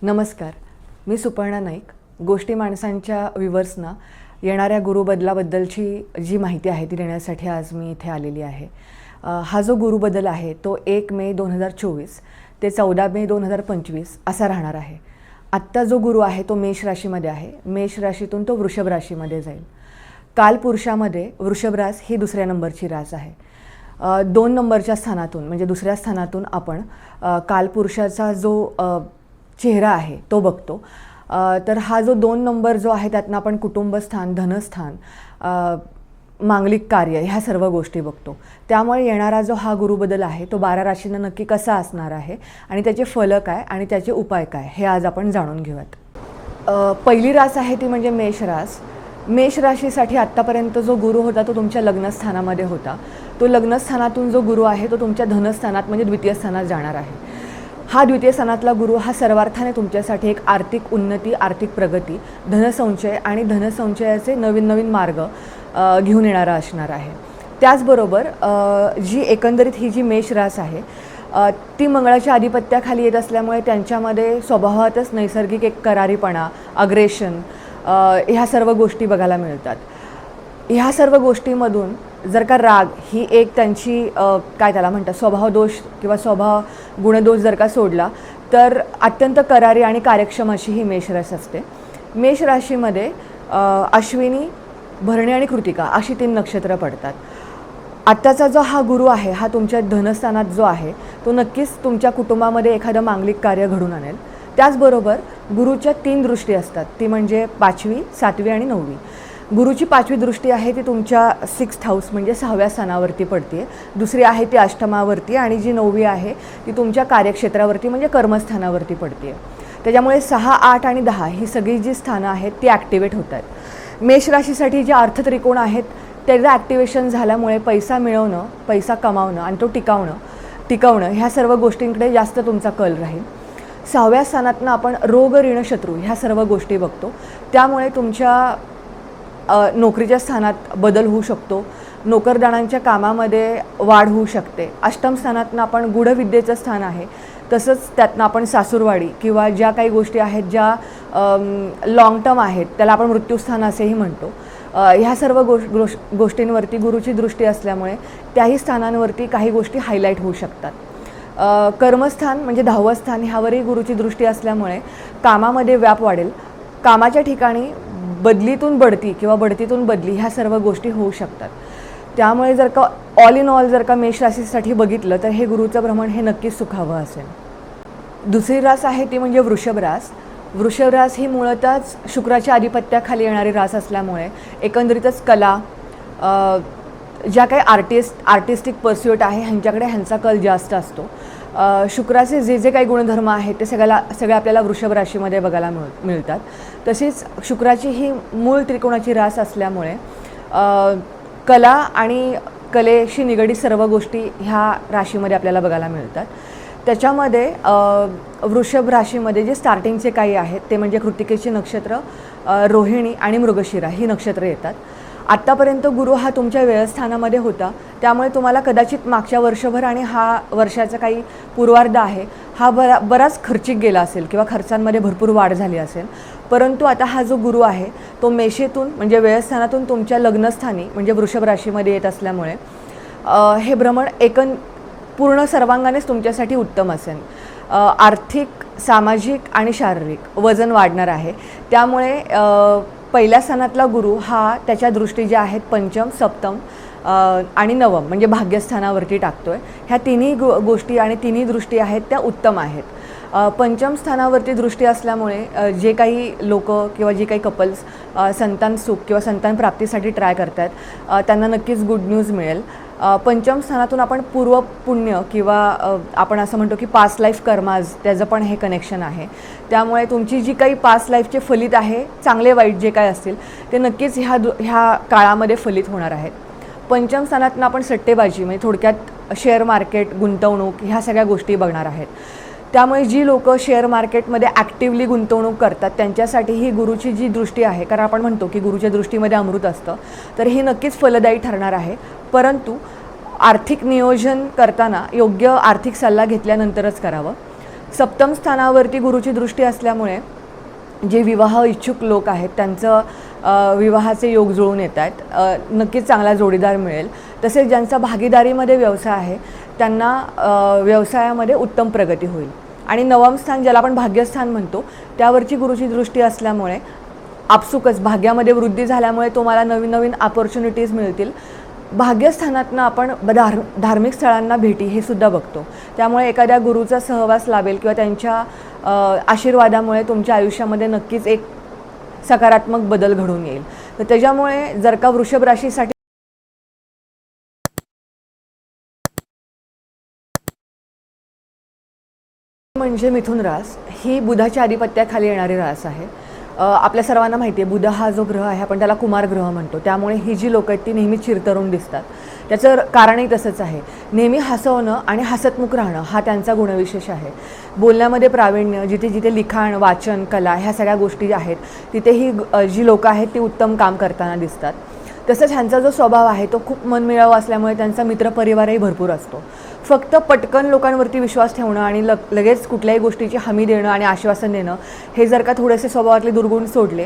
नमस्कार, मी सुपर्णा नाईक. गोष्टी माणसांच्या व्ह्यूवर्सना येणाऱ्या गुरुबदलाबद्दलची जी माहिती आहे ती देण्यासाठी आज मी इथे आलेली आहे. हा जो गुरुबदल आहे तो 1 मे 2024 ते 14 मे 2025 असा राहणार आहे. आत्ता जो गुरु आहे तो मेष राशीमध्ये आहे. मेष राशीतून तो वृषभ राशीमध्ये जाईल. कालपुरुषामध्ये वृषभ रास ही दुसऱ्या नंबरची रास आहे. 2 नंबरच्या स्थानातून म्हणजे दुसऱ्या स्थानातून आपण कालपुरुषाचा जो चेहरा आहे तो बघतो. तर हा जो 2 नंबर जो आहे त्यातनं आपण कुटुंबस्थान, धनस्थान, मांगलिक कार्य ह्या सर्व गोष्टी बघतो. त्यामुळे येणारा जो हा गुरुबदल आहे तो 12 राशींना नक्की कसा असणार आहे आणि त्याचे फल काय आणि त्याचे उपाय काय हे आज आपण जाणून घेऊयात. पहिली रास आहे ती म्हणजे मेष रास. मेष राशीसाठी आत्तापर्यंत जो गुरु होता तो तुमच्या लग्नस्थानामध्ये होता. तो लग्नस्थानातून जो गुरु आहे तो तुमच्या धनस्थानात म्हणजे द्वितीय स्थानात जाणार आहे. हा द्वितीय स्थानातला गुरु हा सर्वार्थाने तुमच्यासाठी एक आर्थिक उन्नती, आर्थिक प्रगती, धनसंचय आणि धनसंचयाचे नवीन नवीन मार्ग घेऊन येणारा असणार आहे. त्याचबरोबर जी एकंदरीत ही जी मेष रास आहे ती मंगळाच्या आधिपत्याखाली येत असल्यामुळे त्यांच्यामध्ये स्वभावातच नैसर्गिक एक करारीपणा, अग्रेशन ह्या सर्व गोष्टी बघायला मिळतात. ह्या सर्व गोष्टीमधून जर का राग ही एक त्यांची काय त्याला म्हणतात स्वभावदोष किंवा स्वभाव गुणदोष जर का सोडला तर अत्यंत करारी आणि कार्यक्षम अशी ही मेष रास असते. मेष राशीमध्ये अश्विनी, भरणी आणि कृतिका अशी 3 नक्षत्र पडतात. आत्ताचा जो हा गुरु आहे हा तुमच्या धनस्थानात जो आहे तो नक्कीच तुमच्या कुटुंबामध्ये एखादं मांगलिक कार्य घडून आणेल. त्याचबरोबर गुरुच्या 3 दृष्टी असतात, ती म्हणजे 5वी, 7वी आणि 9वी. गुरुची 5वी दृष्टी आहे ती तुमच्या 6th हाऊस म्हणजे 6व्या स्थानावरती पडते. दुसरी आहे ती अष्टमावरती आणि जी 9वी आहे ती तुमच्या कार्यक्षेत्रावरती म्हणजे कर्मस्थानावरती पडते. त्याच्यामुळे 6, 8 आणि 10 ही सगळी जी स्थानं आहेत ती ॲक्टिवेट होत आहेत. मेष राशीसाठी जे अर्थत्रिकोण आहेत त्याचं ॲक्टिवेशन झाल्यामुळे पैसा मिळवणं, पैसा कमावणं आणि तो टिकवणं ह्या सर्व गोष्टींकडे जास्त तुमचा कल राहील. 6व्या स्थानातनं आपण रोग, ऋण, शत्रू ह्या सर्व गोष्टी बघतो. त्यामुळे तुमच्या नोकरीच्या स्थानात बदल होऊ शकतो. नोकरदारांच्या कामामध्ये वाढ होऊ शकते. अष्टम स्थानातनं आपण गूढविद्येचं स्थान आहे, तसंच त्यातनं आपण सासूरवाडी किंवा ज्या काही गोष्टी आहेत ज्या लाँग टर्म आहेत त्याला आपण मृत्यूस्थान असेही म्हणतो. ह्या सर्व गोष्टींवरती गुरुची दृष्टी असल्यामुळे त्याही स्थानांवरती काही गोष्टी हायलाईट होऊ शकतात. कर्मस्थान म्हणजे 10वं स्थान ह्यावरही गुरुची दृष्टी असल्यामुळे कामामध्ये व्याप वाढेल. कामाच्या ठिकाणी बदलीतून बढती किंवा बढतीतून बदली ह्या सर्व गोष्टी होऊ शकतात. त्यामुळे जर का ऑल इन ऑल जर का मेष राशीसाठी बघितलं तर हे गुरुचं भ्रमण हे नक्कीच सुखावं असेल. दुसरी रास आहे ती म्हणजे वृषभ रास. वृषभ रास ही मुळतच शुक्राच्या आधिपत्याखाली येणारी रास असल्यामुळे एकंदरीतच कला, ज्या काही आर्टिस्टिक पर्स्युट आहे ह्यांच्याकडे ह्यांचा कल जास्त असतो. शुक्राचे जे काही गुणधर्म आहेत ते सगळे आपल्याला वृषभ राशीमध्ये बघायला मिळतात. तसेच शुक्राची ही मूळ त्रिकोणाची रास असल्यामुळे कला आणि कलेशी निगडीत सर्व गोष्टी ह्या राशीमध्ये आपल्याला बघायला मिळतात. त्याच्यामध्ये वृषभ राशीमध्ये जे स्टार्टिंगचे काही आहेत ते म्हणजे कृतिकेची नक्षत्र, रोहिणी आणि मृगशिरा ही नक्षत्र येतात. आत्तापर्यंत गुरु हा तुमच्या व्यवस्थानामध्ये होता, त्यामुळे तुम्हाला कदाचित मागच्या वर्षभर आणि हा वर्षाचा काही पूर्वार्ध आहे हा बराच खर्चिक गेला असेल किंवा खर्चांमध्ये भरपूर वाढ झाली असेल. परंतु आता हा जो गुरु आहे तो मेषेतून म्हणजे व्यवस्थानातून तुमच्या लग्नस्थानी म्हणजे वृषभ राशीमध्ये येत असल्यामुळे हे भ्रमण पूर्ण सर्वांगानेच तुमच्यासाठी उत्तम असेल. आर्थिक, सामाजिक आणि शारीरिक वजन वाढणार आहे. त्यामुळे पहिल्या स्थानातला गुरु हा त्याच्या दृष्टी ज्या आहेत 5म, 7म आणि 9म म्हणजे भाग्यस्थानावरती टाकतोय. ह्या तिन्ही गोष्टी आणि तिन्ही दृष्टी आहेत त्या उत्तम आहेत. 5म स्थानावरती दृष्टी असल्यामुळे जे काही लोक किंवा जे काही कपल्स संतान सुख किंवा संतान प्राप्तीसाठी ट्राय करतात त्यांना नक्कीच गुड न्यूज मिळेल. 5म स्थानातून आपण पूर्व पुण्य किंवा आपण असं म्हणतो की पास्ट लाईफ कर्माज त्याचं पण हे कनेक्शन आहे. त्यामुळे तुमची जी काही पास्ट लाईफचे फलित आहे, चांगले वाईट जे काय असतील ते नक्कीच ह्या काळामध्ये फलित होणार आहेत. 5म स्थानातून आपण सट्टेबाजी म्हणजे थोडक्यात शेअर मार्केट, गुंतवणूक ह्या सगळ्या गोष्टी बघणार आहेत. त्यामुळे जी लोक शेअर मार्केटमध्ये ॲक्टिव्हली गुंतवणूक करतात त्यांच्यासाठी ही गुरुची जी दृष्टी आहे, कारण आपण म्हणतो की गुरुच्या दृष्टीमध्ये अमृत असतं, तर ही नक्कीच फलदायी ठरणार आहे. परंतु आर्थिक नियोजन करताना योग्य आर्थिक सल्ला घेतल्यानंतरच करावं. सप्तम स्थानावरती गुरुची दृष्टी असल्यामुळे जे विवाह इच्छुक लोक आहेत त्यांचं विवाहाचे योग जुळून येत आहेत, नक्कीच चांगला जोडीदार मिळेल. तसेच ज्यांचा भागीदारीमध्ये व्यवसाय आहे त्यांना व्यवसायामध्ये उत्तम प्रगती होईल. आणि नवम स्थान ज्याला आपण भाग्यस्थान म्हणतो त्यावरची गुरुची दृष्टी असल्यामुळे आपसुकच भाग्यामध्ये वृद्धी झाल्यामुळे तुम्हाला नवीन नवीन अपॉर्च्युनिटीज मिळतील. भाग्यस्थानातनं आपण धार्मिक स्थळांना भेटी हे सुद्धा बघतो, त्यामुळे एखाद्या गुरुचा सहवास लाभेल किंवा त्यांच्या आशीर्वादामुळे तुमच्या आयुष्यामध्ये नक्कीच एक सकारात्मक बदल घडून येईल. तर त्याच्यामुळे जर का वृषभ राशीसाठी म्हणजे मिथुन रास ही बुधाच्या आधिपत्याखाली येणारी रास आहे. आपल्या सर्वांना माहिती आहे बुध हा जो ग्रह आहे आपण त्याला कुमार ग्रह म्हणतो, त्यामुळे ही जी लोकं आहेत ती नेहमी चिरतरुण दिसतात. त्याचं कारणही तसंच आहे. नेहमी हसवणं आणि हसतमुख राहणं हा त्यांचा गुणविशेष आहे. बोलण्यामध्ये प्रावीण्य, जिथे जिथे लिखाण, वाचन, कला ह्या सगळ्या गोष्टी आहेत तिथे ही जी लोकं आहेत ती उत्तम काम करताना दिसतात. तसंच ह्यांचा जो स्वभाव आहे तो खूप मनमिळाऊ असल्यामुळे त्यांचा मित्रपरिवारही भरपूर असतो. फक्त पटकन लोकांवरती विश्वास ठेवणं आणि लगेच कुठल्याही गोष्टीची हमी देणं आणि आश्वासन देणं हे जर का थोडेसे स्वभावातले दुर्गुण सोडले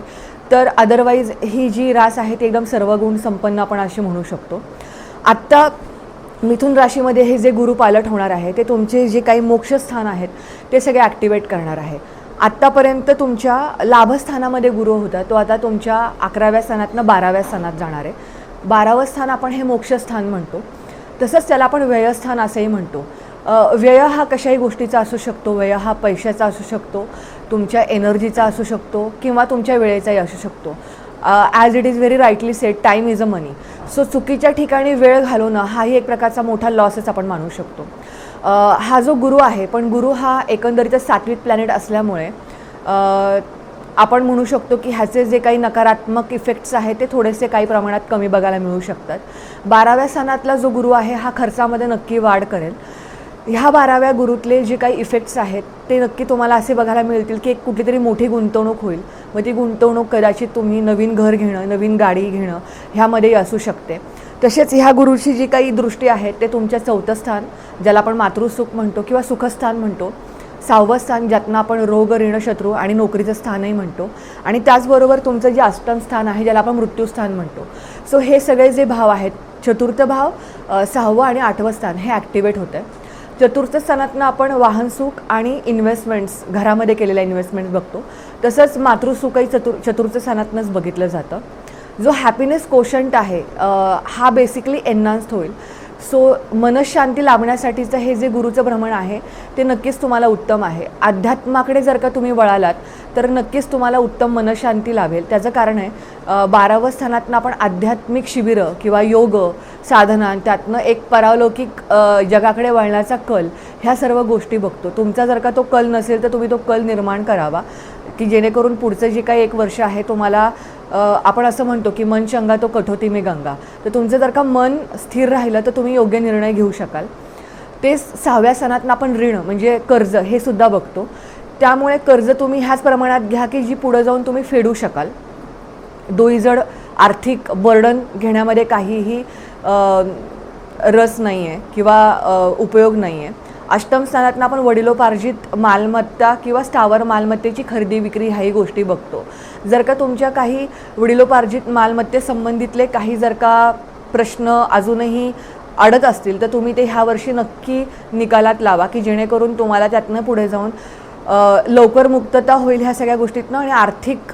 तर अदरवाईज ही जी रास आहे ती एकदम सर्वगुण संपन्न आपण अशी म्हणू शकतो. आत्ता मिथुन राशीमध्ये हे जे गुरु पालट होणार आहे ते तुमचे जे काही मोक्षस्थान आहेत ते सगळे ॲक्टिवेट करणार आहे. आत्तापर्यंत तुमच्या लाभस्थानामध्ये गुरु होता तो आता तुमच्या 11व्या स्थानातनं 12व्या स्थानात जाणार आहे. 12वं स्थान आपण हे मोक्षस्थान म्हणतो. तसंच त्याला आपण व्ययस्थान असंही म्हणतो. व्यय हा कशाही गोष्टीचा असू शकतो. व्यय हा पैशाचा असू शकतो, तुमच्या एनर्जीचा असू शकतो किंवा तुमच्या वेळेचाही असू शकतो. As it is very rightly sed, time is a money. So चुकीच्या ठिकाणी वेळ घालवणं हाही एक प्रकारचा मोठा लॉसच आपण मानू शकतो. हा जो गुरु आहे, पण गुरु हा एकंदरीतच 7वीत प्लॅनेट असल्यामुळे आपण म्हणू शकतो की ह्याचे जे काही नकारात्मक इफेक्ट्स आहेत ते थोडेसे काही प्रमाणात कमी बघायला मिळू शकतात. 12व्या स्थानातला जो गुरु आहे हा खर्चामध्ये नक्की वाढ करेल. ह्या 12व्या गुरुतले जे काही इफेक्ट्स आहेत ते नक्की तुम्हाला असे बघायला मिळतील की एक कुठली तरी मोठी गुंतवणूक होईल. मग ती गुंतवणूक कदाचित तुम्ही नवीन घर घेणं, नवीन गाडी घेणं ह्यामध्येही असू शकते. तसेच ह्या गुरुची जी काही दृष्टी आहे ते तुमच्या 4थं स्थान ज्याला आपण मातृसुख म्हणतो किंवा सुखस्थान म्हणतो, 6वं स्थान ज्यातनं आपण रोग, ऋण, शत्रू आणि नोकरीचं स्थानही म्हणतो, आणि त्याचबरोबर तुमचं जे 8मं स्थान आहे ज्याला आपण मृत्यूस्थान म्हणतो. सो हे सगळे जे भाव आहेत, 4थ भाव, 6वं आणि 8वं स्थान हे ॲक्टिवेट होतं आहे. 4थ स्थानातनं आपण वाहनसुख आणि इन्व्हेस्टमेंट्स, घरामध्ये केलेल्या इन्व्हेस्टमेंट्स बघतो. तसंच मातृसुखही 4th स्थानातनंच बघितलं जातं. जो हॅपीनेस कोशंट आहे हा बेसिकली एन्हान्स्ड होईल. सो मनशांती लाभण्यासाठीचं हे जे गुरुचं भ्रमण आहे ते नक्कीच तुम्हाला उत्तम आहे. अध्यात्माकडे जर का तुम्ही वळालात तर नक्कीच तुम्हाला उत्तम मनशांती लाभेल. त्याचं कारण आहे 12व्या स्थानातनं आपण आध्यात्मिक शिबिरं किंवा योग साधना, त्यातनं एक परालौकिक जगाकडे वळण्याचा कल, ह्या सर्व गोष्टी बघतो. तुमचा जर का तो कल नसेल तर तुम्ही तो कल निर्माण करावा की जेणेकरून पुढचं जे काही 1 वर्ष आहे तुम्हाला आपण असं म्हणतो की मन चंगा तो कठोती में गंगा, तर तुमचं जर का मन स्थिर राहिलं तर तुम्ही योग्य निर्णय घेऊ शकाल. ते 6व्या स्थानातनं आपण ऋण म्हणजे कर्ज हे सुद्धा बघतो. त्यामुळे कर्ज तुम्ही ह्याच प्रमाणात घ्या की जी पुढं जाऊन तुम्ही फेडू शकाल. डोईजड आर्थिक बर्डन घेण्यामध्ये काहीही रस नाही आहे किंवा उपयोग नाही आहे. 8मं स्थानातनं आपण वडिलोपार्जित मालमत्ता किंवा स्थावर मालमत्तेची खरेदी विक्री ह्याही गोष्टी बघतो. जर का तुमच्या काही वडिलोपार्जित मालमत्तेसंबंधितले काही जर का प्रश्न अजूनही अडत असतील तर तुम्ही ते ह्या वर्षी नक्की निकालात लावा की जेणेकरून तुम्हाला त्यातनं पुढे जाऊन लवकर मुक्तता होईल ह्या सगळ्या गोष्टीतनं आणि आर्थिक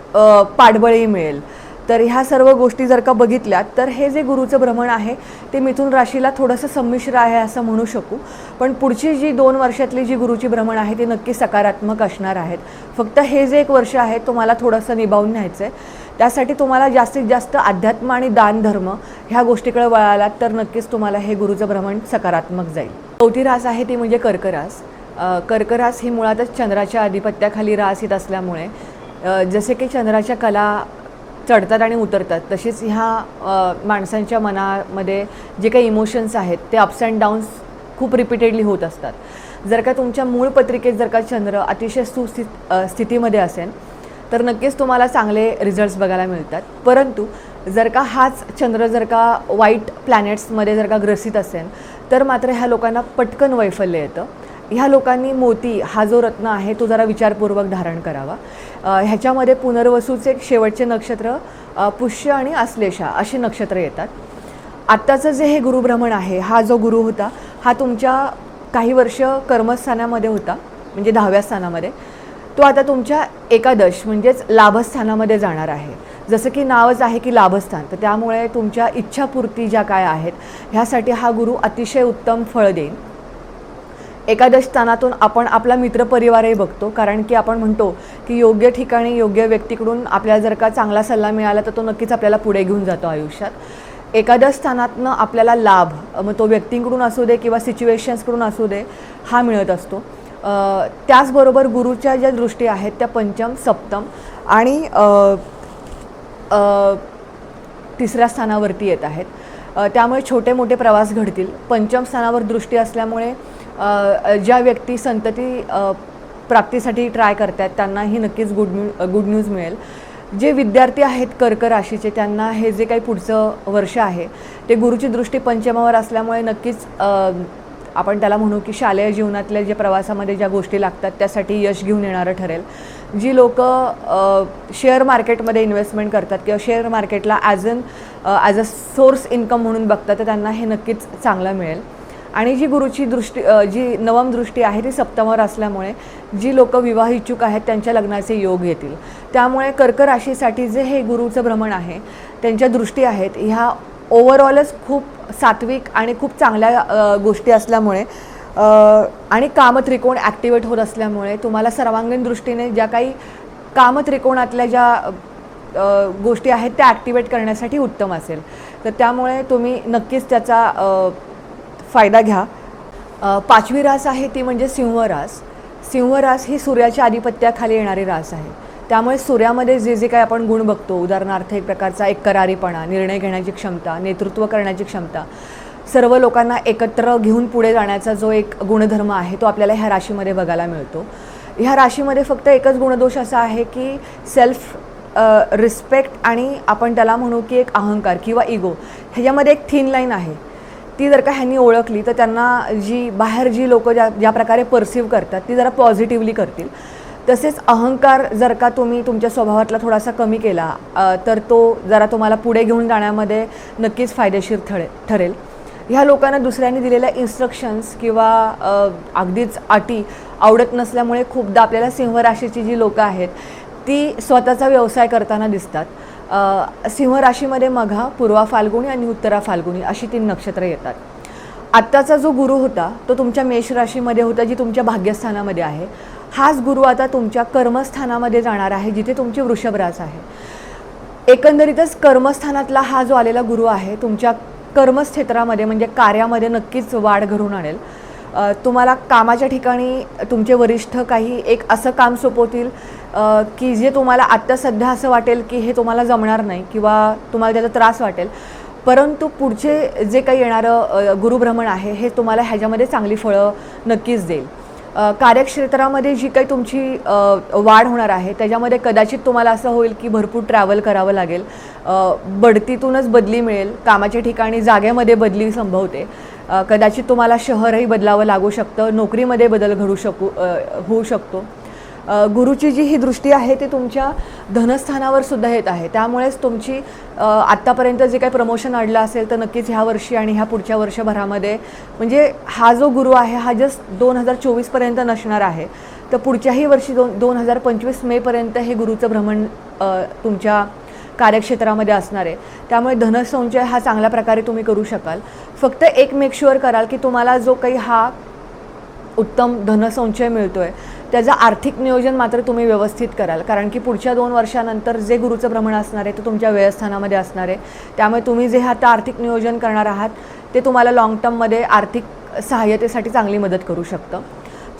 पाठबळही मिळेल. तर ह्या सर्व गोष्टी जर का बघितल्या तर हे जे गुरुचं भ्रमण आहे ते मिथुन राशीला थोडंसं संमिश्र आहे असं म्हणू शकू. पण पुढची जी 2 वर्षातली जी गुरुची भ्रमण आहे ती नक्की सकारात्मक असणार आहेत. फक्त हे जे 1 वर्ष आहे तुम्हाला थोडंसं निभावून न्यायचं आहे. त्यासाठी तुम्हाला जास्तीत जास्त अध्यात्म आणि दानधर्म ह्या गोष्टीकडे वळालात तर नक्कीच तुम्हाला हे गुरुचं भ्रमण सकारात्मक जाईल. 4थी रास आहे ती म्हणजे कर्क रास. कर्क रास ही मुळातच चंद्राच्या आधिपत्याखाली रास येत असल्यामुळे जसे की चंद्राच्या कला चढतात आणि उतरतात तसेच ह्या माणसांच्या मनामध्ये जे काही इमोशन्स आहेत ते अप्स अँड डाऊन्स खूप रिपीटेडली होत असतात. जर का तुमच्या मूळ पत्रिकेत जर का चंद्र अतिशय स्थितीमध्ये असेल तर नक्कीच तुम्हाला चांगले रिझल्ट्स बघायला मिळतात. परंतु जर का हाच चंद्र जर का वाईट प्लॅनेट्समध्ये जर का ग्रसित असेल तर मात्र ह्या लोकांना पटकन वैफल्य येतं. ह्या लोकांनी मोती हा जो रत्न आहे तो जरा विचारपूर्वक धारण करावा. ह्याच्यामध्ये पुनर्वसूचे शेवटचे नक्षत्र पुष्य आणि आश्लेषा अशी नक्षत्र येतात. आत्ताचं जे हे गुरुभ्रमण आहे, हा जो गुरु होता हा तुमच्या काही वर्ष कर्मस्थानामध्ये होता, म्हणजे 10व्या स्थानामध्ये. तो आता तुमच्या एकादश म्हणजेच लाभस्थानामध्ये जाणार आहे. जसं की नावच आहे की लाभस्थान, तर त्यामुळे तुमच्या इच्छापूर्ती ज्या काय आहेत ह्यासाठी हा गुरु अतिशय उत्तम फळ देईल. एकादश स्थानातून आपण आपला मित्रपरिवारही बघतो, कारण की आपण म्हणतो की योग्य ठिकाणी योग्य व्यक्तीकडून आपल्याला जर का चांगला सल्ला मिळाला तर तो नक्कीच आपल्याला पुढे घेऊन जातो आयुष्यात. एकादश स्थानातनं आपल्याला लाभ, मग तो व्यक्तींकडून असू दे किंवा सिच्युएशन्सकडून असू दे, हा मिळत असतो. त्याचबरोबर गुरुच्या ज्या दृष्टी आहेत त्या पंचम, सप्तम आणि तिसऱ्या स्थानावरती येत आहेत. त्यामुळे छोटे मोठे प्रवास घडतील. पंचम स्थानावर दृष्टी असल्यामुळे ज्या व्यक्ती संतती प्राप्तीसाठी ट्राय करतात त्यांनाही नक्कीच गुड न्यूज मिळेल. जे विद्यार्थी आहेत कर्क राशीचे त्यांना हे जे काही पुढचं वर्ष आहे ते गुरुची दृष्टी पंचमावर असल्यामुळे नक्कीच आपण त्याला म्हणू की शालेय जीवनातल्या जे प्रवासामध्ये ज्या गोष्टी लागतात त्यासाठी यश घेऊन येणारं ठरेल. जी लोक शेअर मार्केटमध्ये इन्व्हेस्टमेंट करतात किंवा शेअर मार्केटला ॲज अ सोर्स इन्कम म्हणून बघतात तर त्यांना हे नक्कीच चांगलं मिळेल. आणि जी गुरुची दृष्टी जी नवम दृष्टी आहे ती सप्तमावर असल्यामुळे जी लोक विवाह इच्छुक आहेत त्यांच्या लग्नाचे योग येतील. त्यामुळे कर्क राशीसाठी जे हे गुरुचं भ्रमण आहे त्यांच्या दृष्टी आहेत ह्या ओव्हरऑलच खूप सात्विक आणि खूप चांगल्या गोष्टी असल्यामुळे आणि कामत्रिकोण ॲक्टिवेट होत असल्यामुळे तुम्हाला सर्वांगीण दृष्टीने ज्या काही कामत्रिकोणातल्या ज्या गोष्टी आहेत त्या ॲक्टिवेट करण्यासाठी उत्तम असेल. तर त्यामुळे तुम्ही नक्कीच त्याचा फायदा घ्या. 5वी रास आहे ती म्हणजे सिंह रास. सिंह रास ही सूर्याच्या आधिपत्याखाली येणारी रास आहे. त्यामुळे सूर्यामध्ये जे जे काही आपण गुण बघतो, उदाहरणार्थ एक प्रकारचा एकरारीपणा, निर्णय घेण्याची क्षमता, नेतृत्व करण्याची क्षमता, सर्व लोकांना एकत्र घेऊन पुढे जाण्याचा जो एक गुणधर्म आहे तो आपल्याला ह्या राशीमध्ये बघायला मिळतो. ह्या राशीमध्ये फक्त एकच गुणदोष असा आहे की सेल्फ रिस्पेक्ट आणि आपण त्याला म्हणू की एक अहंकार किंवा इगो, ह्याच्यामध्ये एक थिन लाईन आहे. ती जर का ह्यांनी ओळखली तर त्यांना बाहेर जी लोक ज्या प्रकारे परसिव्ह करतात ती जरा पॉझिटिव्हली करतील. तसेच अहंकार जर का तुम्ही तुमच्या स्वभावातला थोडासा कमी केला तर तो जरा तुम्हाला पुढे घेऊन जाण्यामध्ये नक्कीच फायदेशीर ठरेल. ह्या लोकांना दुसऱ्यांनी दिलेल्या इन्स्ट्रक्शन्स किंवा अगदीच अटी आवडत नसल्यामुळे खूपदा आपल्याला सिंह राशीची जी लोकं आहेत ती स्वतःचा व्यवसाय करताना दिसतात. सिंह राशीमध्ये मघा, पूर्वा फाल्गुनी आणि उत्तरा फाल्गुनी अशी 3 नक्षत्र येतात. आत्ताचा जो गुरु होता तो तुमच्या मेष राशीमध्ये होता, जी तुमच्या भाग्यस्थानामध्ये आहे. हाच गुरु आता तुमच्या कर्मस्थानामध्ये जाणार आहे, जिथे तुमची वृषभ रास आहे. एकंदरीतच कर्मस्थानातला हा जो आलेला गुरु आहे तुमच्या कर्मक्षेत्रामध्ये म्हणजे कार्यामध्ये नक्कीच वाढ घडवून आणेल. तुम्हाला कामाच्या ठिकाणी तुमचे वरिष्ठ काही एक असं काम सोपवतील की जे तुम्हाला आत्ता सध्या असं वाटेल की हे तुम्हाला जमणार नाही किंवा तुम्हाला त्याचा त्रास वाटेल, परंतु पुढचे जे काही येणारं गुरुभ्रमण आहे हे तुम्हाला ह्याच्यामध्ये चांगली फळं नक्कीच देईल. कार्यक्षेत्रामध्ये जी काही तुमची वाढ होणार आहे त्याच्यामध्ये कदाचित तुम्हाला असं होईल की भरपूर ट्रॅव्हल करावं लागेल, बढतीतूनच बदली मिळेल, कामाच्या ठिकाणी जागेमध्ये बदली संभवते, कदाचित तुम्हाला शहरही बदलावं लागू शकतं, नोकरीमध्ये बदल होऊ शकतो. गुरुची जी ही दृष्टी आहे ती तुमच्या धनस्थानावर सुद्धा येत आहे. त्यामुळेच तुमची आत्तापर्यंत जे काही प्रमोशन अडलं असेल तर नक्कीच ह्या वर्षी आणि ह्या पुढच्या वर्षभरामध्ये म्हणजे हा जो गुरु आहे हा जस्ट 2024पर्यंत नसणार आहे. तर पुढच्याही वर्षी 2025 मेपर्यंत हे गुरुचं भ्रमण तुमच्या कार्यक्षेत्रामध्ये असणार आहे. त्यामुळे धनसंचय हा चांगल्या प्रकारे तुम्ही करू शकाल. फक्त एक मेक शुअर कराल की तुम्हाला जो काही हा उत्तम धनसंचय मिळतोय त्याचं आर्थिक नियोजन मात्र तुम्ही व्यवस्थित कराल, कारण की पुढच्या 2 वर्षानंतर जे गुरुचं भ्रमण असणार आहे ते तुमच्या व्ययस्थानामध्ये असणार आहे. त्यामुळे तुम्ही जे आता आर्थिक नियोजन करणार आहात ते तुम्हाला लॉंग टर्ममध्ये आर्थिक सहाय्यतेसाठी चांगली मदत करू शकतं.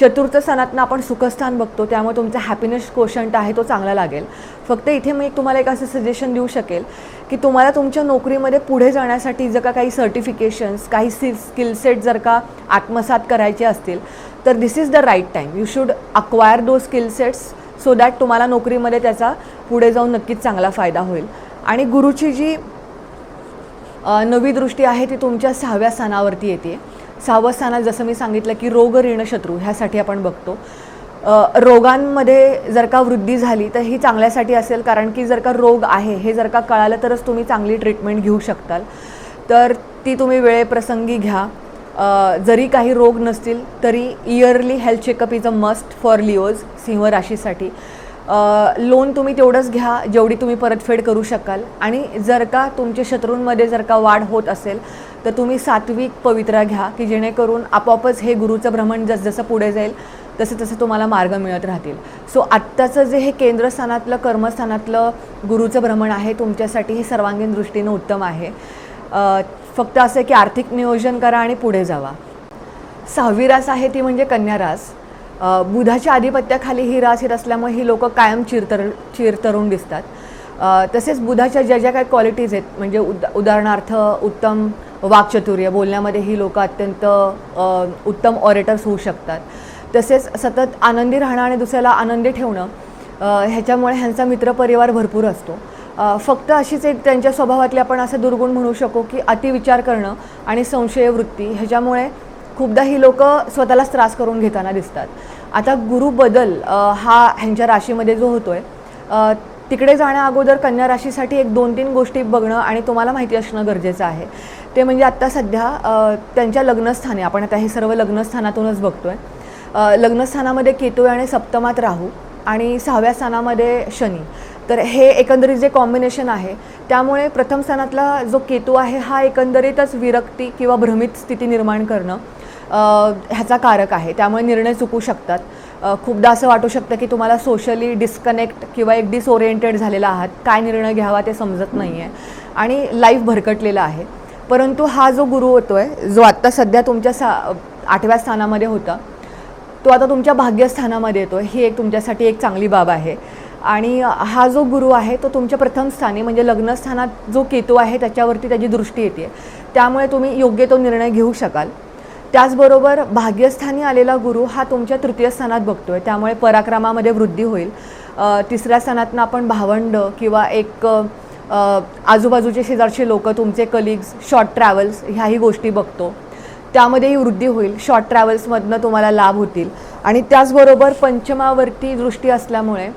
चतुर्थ स्थानातनं आपण सुखस्थान बघतो, त्यामुळे तुमचा हॅपीनेस कोशंट आहे तो चांगला लागेल. फक्त इथे मी तुम्हाला एक असं सजेशन देऊ शकेल की तुम्हाला तुमच्या नोकरीमध्ये पुढे जाण्यासाठी जर का काही सर्टिफिकेशन्स, काही स्किल सेट जर का आत्मसात करायचे असतील तर this is the right time. You should acquire those skill sets so that तुम्हाला नोकरीमध्ये त्याचा पुढे जाऊन नक्कीच चांगला फायदा होईल. आणि गुरुची जी नवी दृष्टी आहे ती तुमच्या 6व्या स्थानावरती येते. 6वं स्थानात जसं मी सांगितलं की रोग ऋण शत्रू ह्यासाठी आपण बघतो. रोगांमध्ये जर का वृद्धी झाली तर ही चांगल्यासाठी असेल, कारण की जर का रोग आहे हे जर का कळालं तरच तुम्ही चांगली ट्रीटमेंट घेऊ शकताल. तर ती तुम्ही वेळेप्रसंगी घ्या. जरी काही रोग नसतील तरी yearly health checkup is a must for Leos, सिंह राशीसाठी. लोन तुम्ही तेवढंच घ्या जेवढी तुम्ही परतफेड करू शकाल. आणि जर का तुमच्या शत्रूंमध्ये जर का वाढ होत असेल तर तुम्ही सात्विक पवित्रा घ्या, की जेणेकरून आपोआपच हे गुरुचं भ्रमण जसं पुढे जाईल तसं तसं तुम्हाला मार्ग मिळत राहतील. सो आत्ताचं जे हे केंद्रस्थानातलं कर्मस्थानातलं गुरुचं भ्रमण आहे तुमच्यासाठी हे सर्वांगीण दृष्टीनं उत्तम आहे. फक्त असं की आर्थिक नियोजन करा आणि पुढे जावा. 6वी रास आहे ती म्हणजे कन्या रास. बुधाच्या आधिपत्याखाली ही रास येत असल्यामुळे ही लोक कायम चिरतरुण दिसतात. तसेच बुधाच्या ज्या ज्या काही क्वालिटीज आहेत, म्हणजे उदाहरणार्थ उत्तम वाक्चातुर्य, बोलण्यामध्ये ही लोक अत्यंत उत्तम ऑरेटर्स होऊ शकतात. तसेच सतत आनंदी राहणं आणि दुसऱ्याला आनंदी ठेवणं, ह्याच्यामुळे ह्यांचा मित्रपरिवार भरपूर असतो. फक्त अशीच एक त्यांच्या स्वभावातली आपण असं दुर्गुण म्हणू शकू की अतिविचार करणं आणि संशयवृत्ती, ह्याच्यामुळे खूपदा ही लोक स्वतःलाच त्रास करून घेताना दिसतात. आता गुरु बदल हा ह्यांच्या राशीमध्ये जो होतोय, तिकडे जाण्या अगोदर कन्या राशीसाठी एक 2-3 गोष्टी बघणं आणि तुम्हाला माहिती असणं गरजेचं आहे. ते म्हणजे आत्ता सध्या त्यांच्या लग्नस्थानी, आपण आता हे सर्व लग्नस्थानातूनच बघतोय. लग्नस्थानामध्ये केतू आणि सप्तमात राहू आणि 6व्या स्थानामध्ये शनी. तर हे एकंदरीत जे कॉम्बिनेशन आहे त्यामुळे प्रथम स्थानातला जो केतू आहे हा एकंदरीतच विरक्ती किंवा भ्रमित स्थिती निर्माण करणं ह्याचा कारक आहे. त्यामुळे निर्णय चुकू शकतात. खूपदा असं वाटू शकतं की तुम्हाला सोशली डिस्कनेक्ट किंवा एक डिसओरिएंटेड झालेला आहात, काय निर्णय घ्यावा ते समजत नाही आहे आणि लाईफ भरकटलेला आहे. परंतु हा जो गुरु होतो आहे, जो आत्ता सध्या तुमच्या 8व्या स्थानामध्ये होता, तो आता तुमच्या भाग्यस्थानामध्ये येतो. ही एक तुमच्यासाठी एक चांगली बाब आहे. आणि हा जो गुरु आहे तो तुमच्या प्रथम स्थानी म्हणजे लग्नस्थानात जो केतू आहे त्याच्यावरती त्याची दृष्टी येते. त्यामुळे तुम्ही योग्य तो निर्णय घेऊ शकाल. त्याचबरोबर भाग्यस्थानी आलेला गुरु हा तुमच्या 3य स्थानात बघतोय, त्यामुळे पराक्रमामध्ये वृद्धी होईल. 3ऱ्या स्थानातनं आपण भावंड किंवा एक आजूबाजूचे शेजारचे लोक, तुमचे कलिग्स, शॉर्ट ट्रॅव्हल्स ह्याही गोष्टी बघतो. त्यामध्येही वृद्धी होईल. शॉर्ट ट्रॅव्हल्समधनं तुम्हाला लाभ होतील. आणि त्याचबरोबर पंचमावरती दृष्टी असल्यामुळे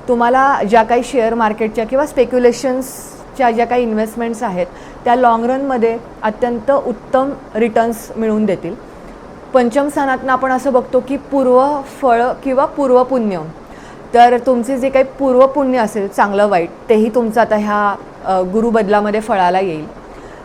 तुम्हाला ज्या काही शेअर मार्केटच्या किंवा स्पेक्युलेशन्सच्या ज्या काही इन्व्हेस्टमेंट्स आहेत त्या लाँग रनमध्ये अत्यंत उत्तम रिटर्न्स मिळवून देतील. पंचम स्थानातनं आपण असं बघतो की पूर्व फळ किंवा पूर्वपुण्य, तर तुमचे जे काही पूर्वपुण्य असेल चांगलं वाईट तेही तुमचं आता ह्या गुरुबदलामध्ये फळाला येईल.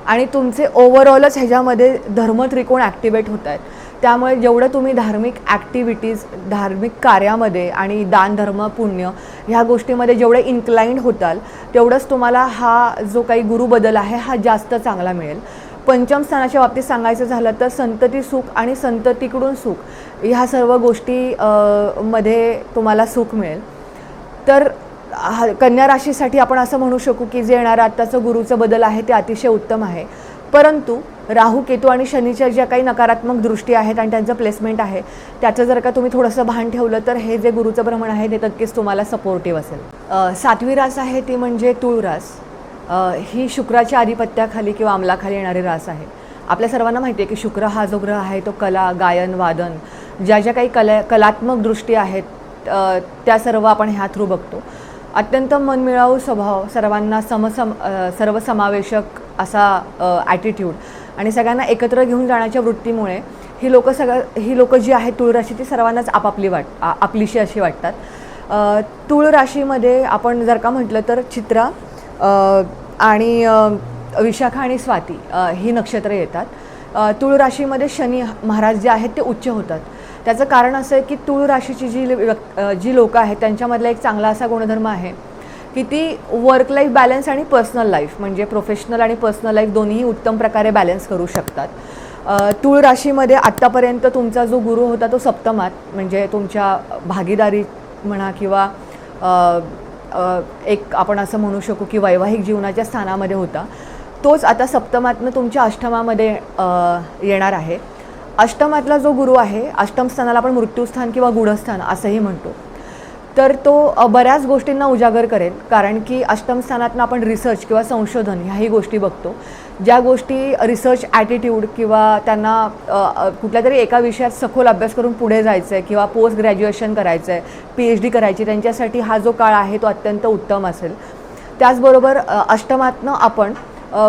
आणि तुमचे ओव्हरऑलच ह्याच्यामध्ये धर्मत्रिकोण ॲक्टिवेट होत आहेत. त्यामुळे जेवढं तुम्ही धार्मिक ॲक्टिव्हिटीज, धार्मिक कार्यामध्ये आणि दान धर्म पुण्य ह्या गोष्टीमध्ये जेवढे इन्क्लाइंड होताल तेवढंच तुम्हाला हा जो काही गुरुबदल आहे हा जास्त चांगला मिळेल. पंचम स्थानाच्या बाबतीत सांगायचं झालं तर संतती सुख आणि संततीकडून सुख ह्या सर्व गोष्टी मध्ये तुम्हाला सुख मिळेल. तर कन्या राशीसाठी आपण असं म्हणू शकू की जे येणारं आत्ताचं गुरुचं बदल आहे ते अतिशय उत्तम आहे. परंतु राहू, केतू आणि शनीच्या ज्या काही नकारात्मक दृष्टी आहेत आणि त्यांचं प्लेसमेंट आहे त्याचं जर का तुम्ही थोडंसं भान ठेवलं तर हे जे गुरुचं भ्रमण आहे ते नक्कीच तुम्हाला सपोर्टिव्ह असेल. 7वी रास आहे ती म्हणजे तुळ रास. ही शुक्राच्या आधिपत्याखाली किंवा अंमलाखाली येणारी रास आहे. आपल्या सर्वांना माहिती आहे की शुक्र हा जो ग्रह आहे तो कला, गायन, वादन ज्या ज्या काही कलात्मक दृष्टी आहेत त्या सर्व आपण ह्या थ्रू बघतो. अत्यंत मनमिळावू स्वभाव, सर्वांना सर्वसमावेशक असा ॲटिट्यूड आणि सगळ्यांना एकत्र घेऊन जाण्याच्या वृत्तीमुळे ही लोक जी आहेत तुळ राशी ती सर्वांनाच आपलीशी अशी वाटतात. तुळ राशीमध्ये आपण जर का म्हटलं तर चित्रा आणि विशाखा आणि स्वाती ही नक्षत्र येतात. तुळ राशीमध्ये शनी महाराज जे आहेत ते उच्च होतात. त्याचं कारण असं आहे की तुळ राशीची जी लोकं आहेत त्यांच्यामधला एक चांगला असा गुणधर्म आहे की ती वर्क लाईफ बॅलन्स आणि पर्सनल लाईफ म्हणजे प्रोफेशनल आणि पर्सनल लाईफ दोन्हीही उत्तम प्रकारे बॅलन्स करू शकतात. तुळ राशीमध्ये आत्तापर्यंत तुमचा जो गुरु होता तो सप्तमात म्हणजे तुमच्या भागीदारी म्हणा किंवा एक आपण असं म्हणू शकू की वैवाहिक जीवनाच्या स्थानामध्ये होता. तोच आता सप्तमातनं तुमच्या अष्टमामध्ये येणार आहे. अष्टमातला जो गुरु आहे, अष्टम स्थानाला आपण मृत्यूस्थान किंवा गूढस्थान असंही म्हणतो, तर तो बऱ्याच गोष्टींना उजागर करेल. कारण की अष्टम स्थानातनं आपण रिसर्च किंवा संशोधन ह्याही गोष्टी बघतो ज्या गोष्टी रिसर्च ॲटिट्यूड किंवा त्यांना कुठल्या तरी एका विषयात सखोल अभ्यास करून पुढे जायचं आहे किंवा पोस्ट ग्रॅज्युएशन करायचं आहे, PhD करायची, त्यांच्यासाठी हा जो काळ आहे तो अत्यंत उत्तम असेल. त्याचबरोबर अष्टमातनं आपण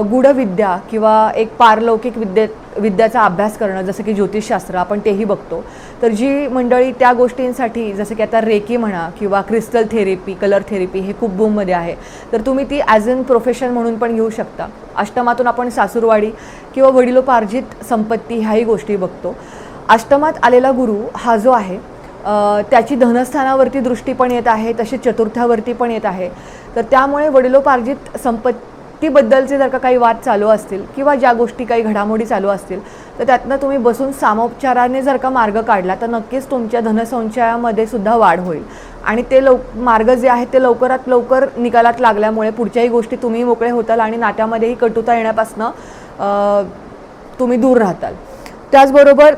गूढविद्या किंवा एक पारलौकिक विद्याचा अभ्यास करणं, जसं की ज्योतिषशास्त्र, आपण तेही बघतो. तर जी मंडळी त्या गोष्टींसाठी, जसं की आता रेकी म्हणा किंवा क्रिस्टल थेरपी, कलर थेरपी, हे खूप बूममध्ये आहे, तर तुम्ही ती ॲज इन प्रोफेशन म्हणून पण घेऊ शकता. अष्टमातून आपण सासूरवाडी किंवा वडिलोपार्जित संपत्ती ह्याही गोष्टी बघतो. अष्टमात आलेला गुरु हा जो आहे त्याची धनस्थानावरती दृष्टी पण येत आहे, तशी चतुर्थावरती पण येत आहे. तर त्यामुळे वडिलोपार्जित संपत्तीबद्दलचे जर का काही वाद चालू असतील किंवा ज्या गोष्टी काही घडामोडी चालू असतील, तर त्यातनं तुम्ही बसून सामोपचाराने जर का मार्ग काढला तर नक्कीच तुमच्या धनसंचयामध्ये सुद्धा वाढ होईल. आणि ते मार्ग जे आहेत ते लवकरात लवकर निकालात लागल्यामुळे पुढच्याही गोष्टी तुम्ही मोकळे होताल आणि नात्यामध्येही कटुता येण्यापासून तुम्ही दूर राहताल. त्याचबरोबर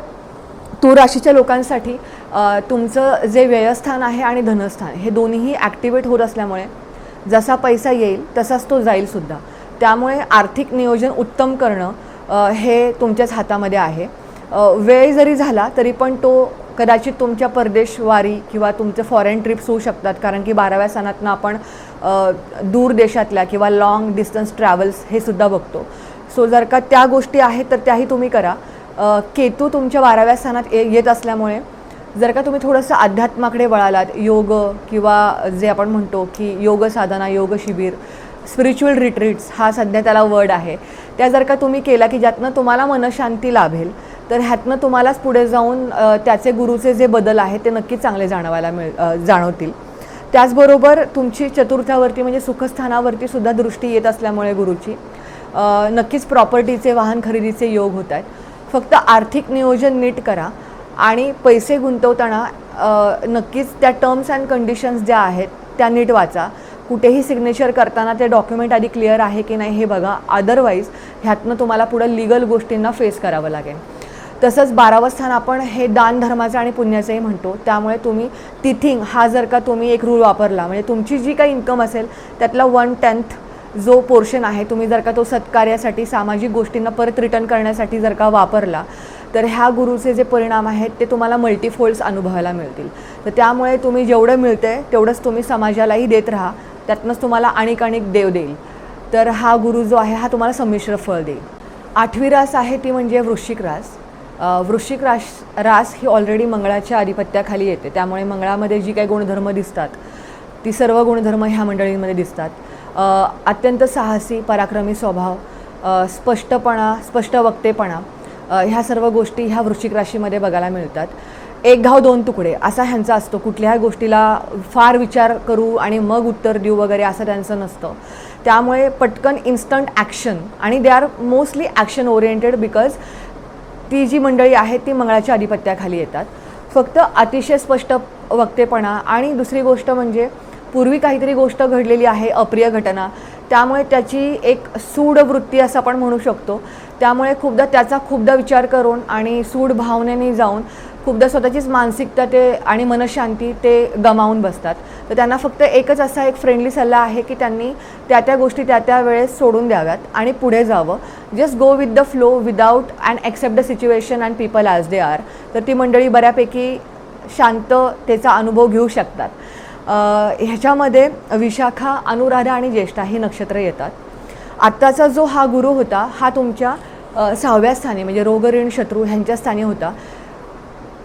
तूळ राशीच्या लोकांसाठी तुमचं जे व्ययस्थान आहे आणि धनस्थान हे दोन्हीही ॲक्टिवेट होत असल्यामुळे जसा पैसा येईल तसाच तो जाईलसुद्धा. त्यामुळे आर्थिक नियोजन उत्तम करणं हे तुमच्याच हातामध्ये आहे. वेळ जरी झाला तरी पण तो कदाचित तुमच्या परदेशवारी किंवा तुमचे फॉरेन ट्रिप्स होऊ शकतात, कारण की 12व्या स्थानातनं आपण दूर देशातल्या किंवा लाँग डिस्टन्स ट्रॅव्हल्स हे सुद्धा बघतो. सो जर का त्या गोष्टी आहेत तर त्याही तुम्ही करा. केतू तुमच्या 12व्या स्थानात येत असल्यामुळे जर का तुम्ही थोडंसं अध्यात्माकडे वळालात, योग किंवा जे आपण म्हणतो की योग साधना, योग शिबिर, स्पिरिच्युअल रिट्रीट्स हा सध्या त्याला वर्ड आहे, त्या जर का तुम्ही केला की ज्यातनं तुम्हाला मनशांती लाभेल, तर ह्यातनं तुम्हालाच पुढे जाऊन त्याचे गुरुचे जे बदल आहेत ते नक्कीच चांगले जाणवतील. त्याचबरोबर तुमची चतुर्थावरती म्हणजे सुखस्थानावरती सुद्धा दृष्टी येत असल्यामुळे गुरुची नक्कीच प्रॉपर्टीचे, वाहन खरेदीचे योग होत आहेत. फक्त आर्थिक नियोजन नीट करा आणि पैसे गुंतवताना नक्कीच त्या टर्म्स अँड कंडिशन्स ज्या आहेत त्या नीट वाचा. कुठेही सिग्नेचर करताना ते डॉक्युमेंट आधी क्लिअर आहे की नाही हे बघा, अदरवाईज ह्यातनं तुम्हाला पुढं लिगल गोष्टींना फेस करावं लागेल. तसंच 12वं स्थान आपण हे दान धर्माचं आणि पुण्याचंही म्हणतो. त्यामुळे तुम्ही तिथिंग हा जर का तुम्ही एक रूल वापरला, म्हणजे तुमची जी काही इन्कम असेल त्यातला 1/10 जो पोर्शन आहे तुम्ही जर का तो सत्कार्यासाठी, सामाजिक गोष्टींना परत रिटर्न करण्यासाठी जर का वापरला, तर ह्या गुरुचे जे परिणाम आहेत ते तुम्हाला मल्टीफोल्ड्स अनुभवायला मिळतील. तर त्यामुळे तुम्ही जेवढं मिळतंय तेवढंच तुम्ही समाजालाही देत राहा, त्यातनंच तुम्हाला अनेक देव देईल. तर हा गुरु जो आहे हा तुम्हाला संमिश्र फळ देईल. 8वी रास आहे ती म्हणजे वृश्चिक रास. वृश्चिक रास ही ऑलरेडी मंगळाच्या आधिपत्याखाली येते. त्यामुळे मंगळामध्ये जी काही गुणधर्म दिसतात ती सर्व गुणधर्म ह्या मंडळींमध्ये दिसतात. अत्यंत साहसी, पराक्रमी स्वभाव, स्पष्टपणा, स्पष्ट वक्तेपणा, ह्या सर्व गोष्टी ह्या वृश्चिक राशीमध्ये बघायला मिळतात. एक घाव दोन तुकडे असा ह्यांचा असतो. कुठल्याही गोष्टीला फार विचार करू आणि मग उत्तर देऊ वगैरे असं त्यांचं नसतं. त्यामुळे पटकन इन्स्टंट ॲक्शन, आणि they are mostly action oriented, because ती जी मंडळी आहेत ती मंगळाच्या आधिपत्याखाली येतात. फक्त अतिशय स्पष्ट वक्तेपणा, आणि दुसरी गोष्ट म्हणजे पूर्वी काहीतरी गोष्ट घडलेली आहे, अप्रिय घटना, त्यामुळे त्याची एक सूड वृत्ती असं आपण म्हणू शकतो. त्यामुळे खूपदा विचार करून आणि सूड भावनेने जाऊन खूपदा स्वतःचीच मानसिकता ते आणि मनशांती ते गमावून बसतात. तर त्यांना फक्त एकच असा एक फ्रेंडली सल्ला आहे की त्यांनी त्या गोष्टी त्या वेळेस सोडून द्याव्यात आणि पुढे जावं. Just go with the flow without and accept the situation and people as they are. तर ती मंडळी बऱ्यापैकी शांततेचा अनुभव घेऊ शकतात. ह्याच्यामध्ये विशाखा, अनुराधा आणि ज्येष्ठा ही नक्षत्र येतात. आत्ताचा जो हा गुरु होता हा तुमच्या 6व्या स्थानी म्हणजे रोग, ऋण, शत्रू ह्यांच्या स्थानी होता.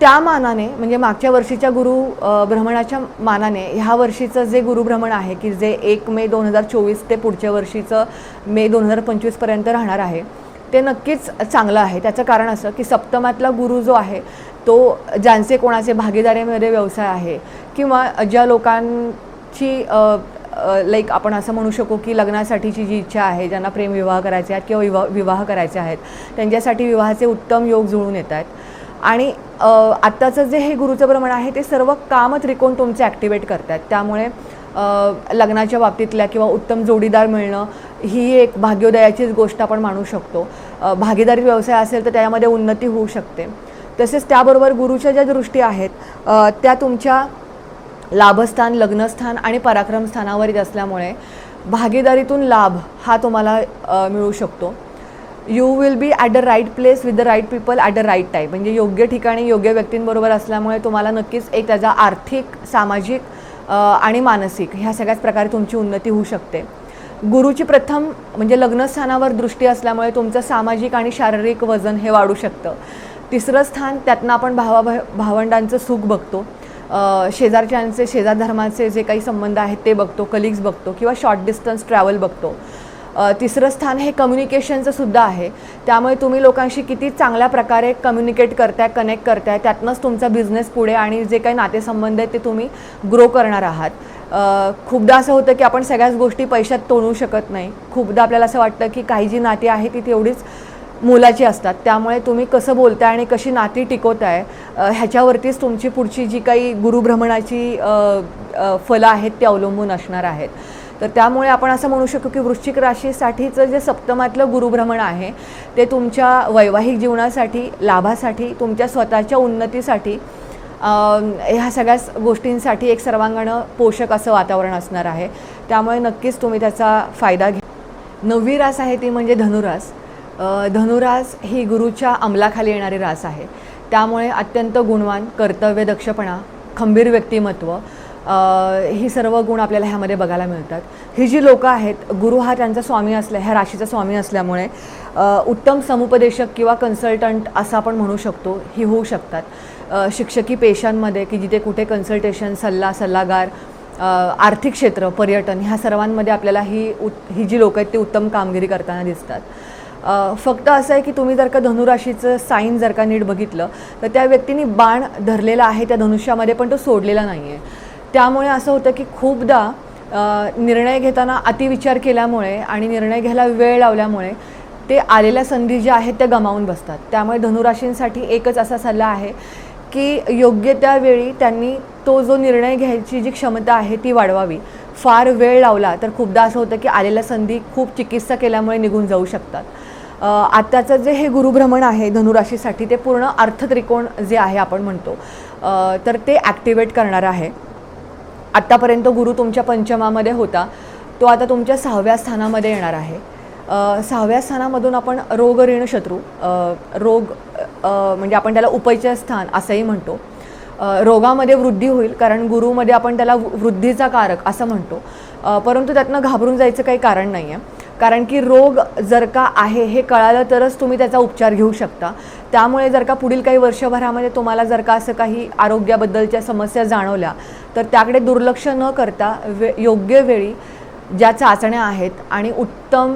त्या मानाने म्हणजे मागच्या वर्षीच्या गुरु भ्रमणाच्या मानाने ह्या वर्षीचं जे गुरुभ्रमण आहे की जे 1 मे 2024 ते पुढच्या वर्षीचं मे 2025पर्यंत राहणार आहे, ते नक्कीच चांगलं आहे. त्याचं कारण असं की सप्तमातला गुरु जो आहे तो ज्यांचे कोणाचे भागीदारीमध्ये व्यवसाय आहे किंवा ज्या लोकांची लाईक आपण असं म्हणू शकू की लग्नासाठीची जी इच्छा आहे, ज्यांना प्रेमविवाह करायचे आहेत किंवा विवाह करायचे आहेत, त्यांच्यासाठी विवाहाचे उत्तम योग जुळून येत आहेत. आणि आत्ताचं जे हे गुरुचं भ्रमण आहे ते सर्व काम त्रिकोण तुमचे ॲक्टिवेट करतात. त्यामुळे लग्नाच्या बाबतीतल्या किंवा उत्तम जोडीदार मिळणं ही एक भाग्योदयाचीच गोष्ट आपण मानू शकतो. भागीदारी व्यवसाय असेल तर त्यामध्ये उन्नती होऊ शकते. तसेच त्याबरोबर गुरुच्या ज्या दृष्टी आहेत त्या तुमच्या लाभस्थान, लग्नस्थान आणि पराक्रम स्थानावर येत असल्यामुळे भागीदारीतून लाभ हा तुम्हाला मिळू शकतो. You will be at the right place with the right people at the right time. म्हणजे योग्य ठिकाणी योग्य व्यक्तींबरोबर असल्यामुळे तुम्हाला नक्कीच एक त्याचा आर्थिक, सामाजिक आणि मानसिक ह्या सगळ्याच प्रकारे तुमची उन्नती होऊ शकते. गुरुची प्रथम म्हणजे लग्नस्थानावर दृष्टी असल्यामुळे तुमचं सामाजिक आणि शारीरिक वजन हे वाढू शकतं. तिसरं स्थान, त्यातनं आपण भावंडांचं सुख बघतो, शेजारच्यांचे, शेजार धर्माचे जे काही संबंध आहेत ते बघतो, कलिग्स बघतो किंवा शॉर्ट डिस्टन्स ट्रॅव्हल बघतो. तिसरं स्थान हे कम्युनिकेशनचं सुद्धा आहे. त्यामुळे तुम्ही लोकांशी किती चांगल्या प्रकारे कम्युनिकेट करताय, कनेक्ट करताय, त्यातनंच तुमचा बिझनेस पुढे आणि जे काही नातेसंबंध आहेत ते तुम्ही ग्रो करणार आहात. खूपदा असं होतं की आपण सगळ्याच गोष्टी पैशात तोडू शकत नाही. खूपदा आपल्याला असं वाटतं की काही जी नाती आहेत ती तेवढीच मोलाची असतात. त्यामुळे तुम्ही कसं बोलताय आणि कशी नाती टिकवताय ह्याच्यावरतीच तुमची पुढची जी काही गुरुभ्रमणाची फलं आहेत ते अवलंबून असणार आहेत. तर त्यामुळे आपण असं म्हणू शकतो की वृश्चिक राशीसाठीचं जे सप्तमातलं गुरुभ्रमण आहे ते तुमच्या वैवाहिक जीवनासाठी, लाभासाठी, तुमच्या स्वतःच्या उन्नतीसाठी, ह्या सगळ्याच गोष्टींसाठी एक सर्वांगीण पोषक असं वातावरण असणार आहे. त्यामुळे नक्कीच तुम्ही त्याचा फायदा घ्या. 9वी रास आहे ती म्हणजे धनुरास. धनुरास ही गुरुच्या अंमलाखाली येणारी रास आहे. त्यामुळे अत्यंत गुणवान, कर्तव्यदक्षपणा, खंबीर व्यक्तिमत्व, ही सर्व गुण आपल्याला ह्यामध्ये बघायला मिळतात. ही जी लोकं आहेत, गुरु हा त्यांचा स्वामी ह्या राशीचा स्वामी असल्यामुळे उत्तम समुपदेशक किंवा कन्सल्टंट असं आपण म्हणू शकतो ही होऊ शकतात. शिक्षकी पेशांमध्ये की जिथे कुठे कन्सल्टेशन, सल्लागार, आर्थिक क्षेत्र, पर्यटन ह्या सर्वांमध्ये आपल्याला ही जी लोकं आहेत ती उत्तम कामगिरी करताना दिसतात. फक्त असं आहे की तुम्ही जर का धनुराशीचं साईन जर का नीट बघितलं तर त्या व्यक्तीने बाण धरलेला आहे त्या धनुष्यामध्ये, पण तो सोडलेला नाही आहे. त्यामुळे असं होतं की खूपदा निर्णय घेताना अतिविचार केल्यामुळे आणि निर्णय घ्यायला वेळ लावल्यामुळे ते आलेल्या संधी ज्या आहेत त्या गमावून बसतात. त्यामुळे धनुराशींसाठी एकच असा सल्ला आहे की योग्य त्यावेळी त्यांनी तो जो निर्णय घ्यायची जी क्षमता आहे ती वाढवावी. फार वेळ लावला तर खूपदा असं होतं की आलेल्या संधी खूप चिकित्सा केल्यामुळे निघून जाऊ शकतात. आत्ताचं जे हे गुरुभ्रमण आहे धनुराशीसाठी ते पूर्ण अर्थत्रिकोण जे आहे आपण म्हणतो तर ते ॲक्टिवेट करणार आहे. आत्तापर्यंत गुरु तुमच्या पंचमामध्ये होता, तो आता तुमच्या 6व्या स्थानामध्ये येणार आहे. 6व्या स्थानामधून आपण रोग, ऋण, शत्रू, रोग म्हणजे आपण त्याला उपचय स्थान असंही म्हणतो. रोगामध्ये वृद्धी होईल कारण गुरुमध्ये आपण त्याला वृद्धीचा कारक असं म्हणतो. परंतु त्यातनं घाबरून जायचं काही कारण नाही आहे, कारण की रोग जर का आहे हे कळालं तरच तुम्ही त्याचा उपचार घेऊ शकता. त्यामुळे जर का पुढील काही वर्षभरामध्ये तुम्हाला जर का असं काही आरोग्याबद्दलच्या समस्या जाणवल्या तर त्याकडे दुर्लक्ष न करता योग्य वेळी ज्या चाचण्या आहेत आणि उत्तम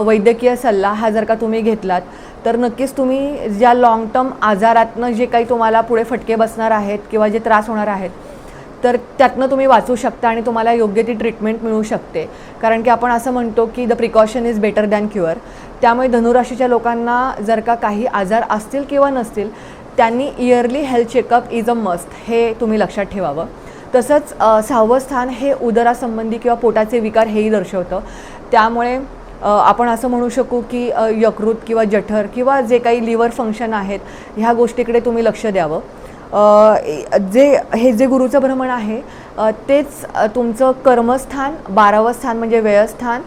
वैद्यकीय सल्ला हा जर का तुम्ही घेतलात तर नक्कीच तुम्ही ज्या लाँग टर्म आजारातनं जे काही तुम्हाला पुढे फटके बसणार आहेत किंवा जे त्रास होणार आहेत तर त्यातनं तुम्ही वाचू शकता आणि तुम्हाला योग्य ती ट्रीटमेंट मिळू शकते. कारण की आपण असं म्हणतो की the precaution is better than cure. त्यामुळे धनुराशीच्या लोकांना जर का काही आजार असतील किंवा नसतील त्यांनी yearly health checkup is a must, हे तुम्ही लक्षात ठेवावं. तसंच 6वं स्थान हे उदरासंबंधी किंवा पोटाचे विकार हेही दर्शवतं. त्यामुळे आपण असं म्हणू शकू की यकृत किंवा जठर किंवा जे काही लिव्हर फंक्शन आहेत ह्या गोष्टीकडे तुम्ही लक्ष द्यावं. हे जे गुरुचं भ्रमण आहे तेच तुमचं कर्मस्थान, 12वं स्थान म्हणजे व्ययस्थान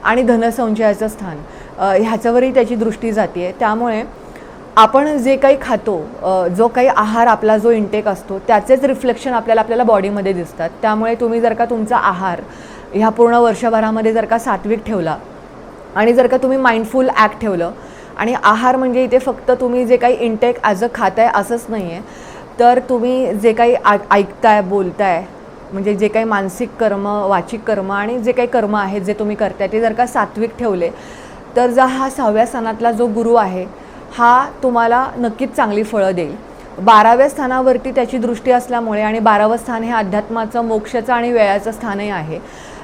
आणि धनसंचयाचं स्थान ह्याच्यावरही त्याची दृष्टी जाते आहे. त्यामुळे आपण जे काही खातो, जो काही आहार आपला जो इंटेक असतो त्याचेच रिफ्लेक्शन आपल्याला बॉडीमध्ये दिसतात. त्यामुळे तुम्ही जर का तुमचा आहार ह्या पूर्ण वर्षभरामध्ये जर का सात्विक ठेवला आणि जर का तुम्ही माइंडफुल ॲक्ट ठेवलं, आणि आहार म्हणजे इथे फक्त तुम्ही जे काही इंटेक ॲज अ खाताय असंच नाही आहे, तर तुम्ही जे काही ऐकताय, बोलताय, म्हणजे जे काही मानसिक कर्म, वाचिक कर्म आणि जे काही कर्म आहेत जे तुम्ही करताय ते जर का सात्विक ठेवले तर हा 6व्या स्थानातला जो गुरु आहे हा तुम्हाला नक्कीच चांगली फळं देईल. 12व्या स्थानावरती त्याची दृष्टी असल्यामुळे आणि 12वं स्थान हे अध्यात्माचं, मोक्षाचं आणि व्ययाचं स्थानही आहे.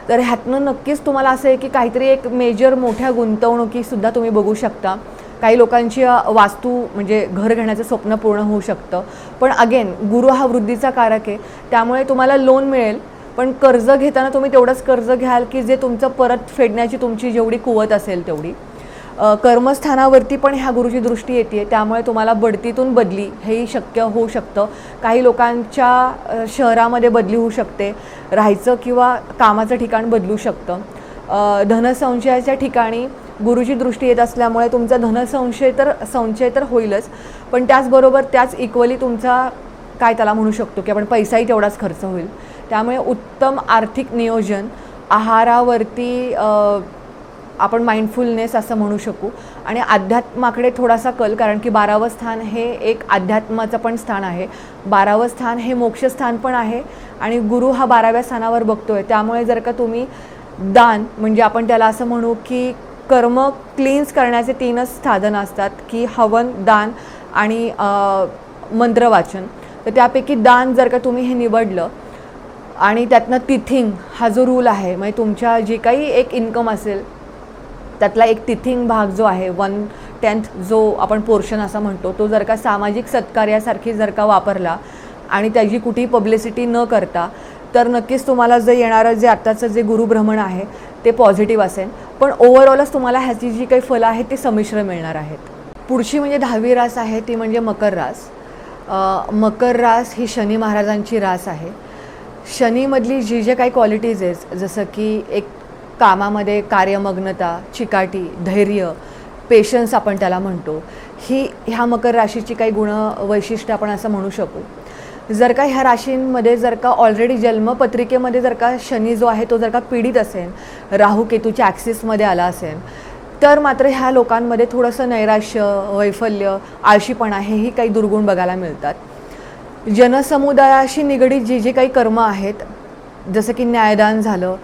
तर ह्यातनं नक्कीच तुम्हाला असं आहे की काहीतरी एक मेजर मोठ्या गुंतवणुकीसुद्धा तुम्ही बघू शकता. काही लोकांची वास्तू म्हणजे घर घेण्याचं स्वप्न पूर्ण होऊ शकतं. पण अगेन गुरु हा वृद्धीचा कारक आहे, त्यामुळे तुम्हाला लोन मिळेल, पण कर्ज घेताना तुम्ही तेवढंच कर्ज घ्याल की जे तुमचं परत फेडण्याची तुमची जेवढी कुवत असेल तेवढी. कर्मस्थानावरती पण ह्या गुरुची दृष्टी येते, त्यामुळे तुम्हाला बढतीतून बदली हेही शक्य होऊ शकतं. काही लोकांच्या शहरामध्ये बदली होऊ शकते, राहायचं किंवा कामाचं ठिकाण बदलू शकतं. धनसंचयाच्या ठिकाणी गुरुची दृष्टी येत असल्यामुळे तुमचा संचय तर होईलच, पण त्याचबरोबर त्याच इक्वली तुमचा काय त्याला म्हणू शकतो की आपण पैसाही तेवढाच खर्च होईल. त्यामुळे उत्तम आर्थिक नियोजन, आहारावरती आपण माइंडफुलनेस असं म्हणू शकू, आणि अध्यात्माकडे थोडासा कल, कारण की 12वं स्थान हे एक अध्यात्माचं पण स्थान आहे. 12वं स्थान हे मोक्षस्थान पण आहे आणि गुरु हा 12व्या स्थानावर बघतोय. त्यामुळे जर का तुम्ही दान, म्हणजे आपण त्याला असं म्हणू की कर्म क्लीन्स करण्याचे 3च साधनं असतात की हवन, दान आणि मंत्रवाचन. तर त्यापैकी दान जर का तुम्ही हे निवडलं आणि त्यातनं तिथिंग हा जो रूल आहे, म्हणजे तुमच्या जे काही एक इन्कम असेल त्यातला एक तिथिंग भाग जो आहे 1/10 जो आपण पोर्शन असं म्हणतो, तो जर का सामाजिक सत्कार्यासारखी जर का वापरला आणि त्याची कुठेही पब्लिसिटी न करता, तर नक्कीच तुम्हाला जे येणारं जे आत्ताचं जे गुरुभ्रमण आहे ते पॉझिटिव्ह असेल. पण ओव्हरऑलच तुम्हाला ह्याची जी काही फलं आहेत ती संमिश्र मिळणार आहेत. पुढची म्हणजे 10वी रास आहे, ती म्हणजे मकर रास. मकर रास ही शनी महाराजांची रास आहे. शनीमधली जे काही क्वालिटीज आहेत, जसं की एक कामामध्ये कार्यमग्नता, चिकाटी, धैर्य, पेशन्स आपण त्याला म्हणतो, ह्या मकर राशीची काही वैशिष्ट्य आपण असं म्हणू शकू. जर का ह्या राशींमध्ये जर का ऑलरेडी जन्मपत्रिकेमध्ये जर का शनी जो आहे तो जर का पीडित असेल, राहू केतूच्या ॲक्सिसमध्ये आला असेल, तर मात्र ह्या लोकांमध्ये थोडंसं नैराश्य, वैफल्य, आळशीपणा हेही काही दुर्गुण बघायला मिळतात. जनसमुदायाशी निगडीत जे काही कर्म आहेत, जसं की न्यायदान झालं,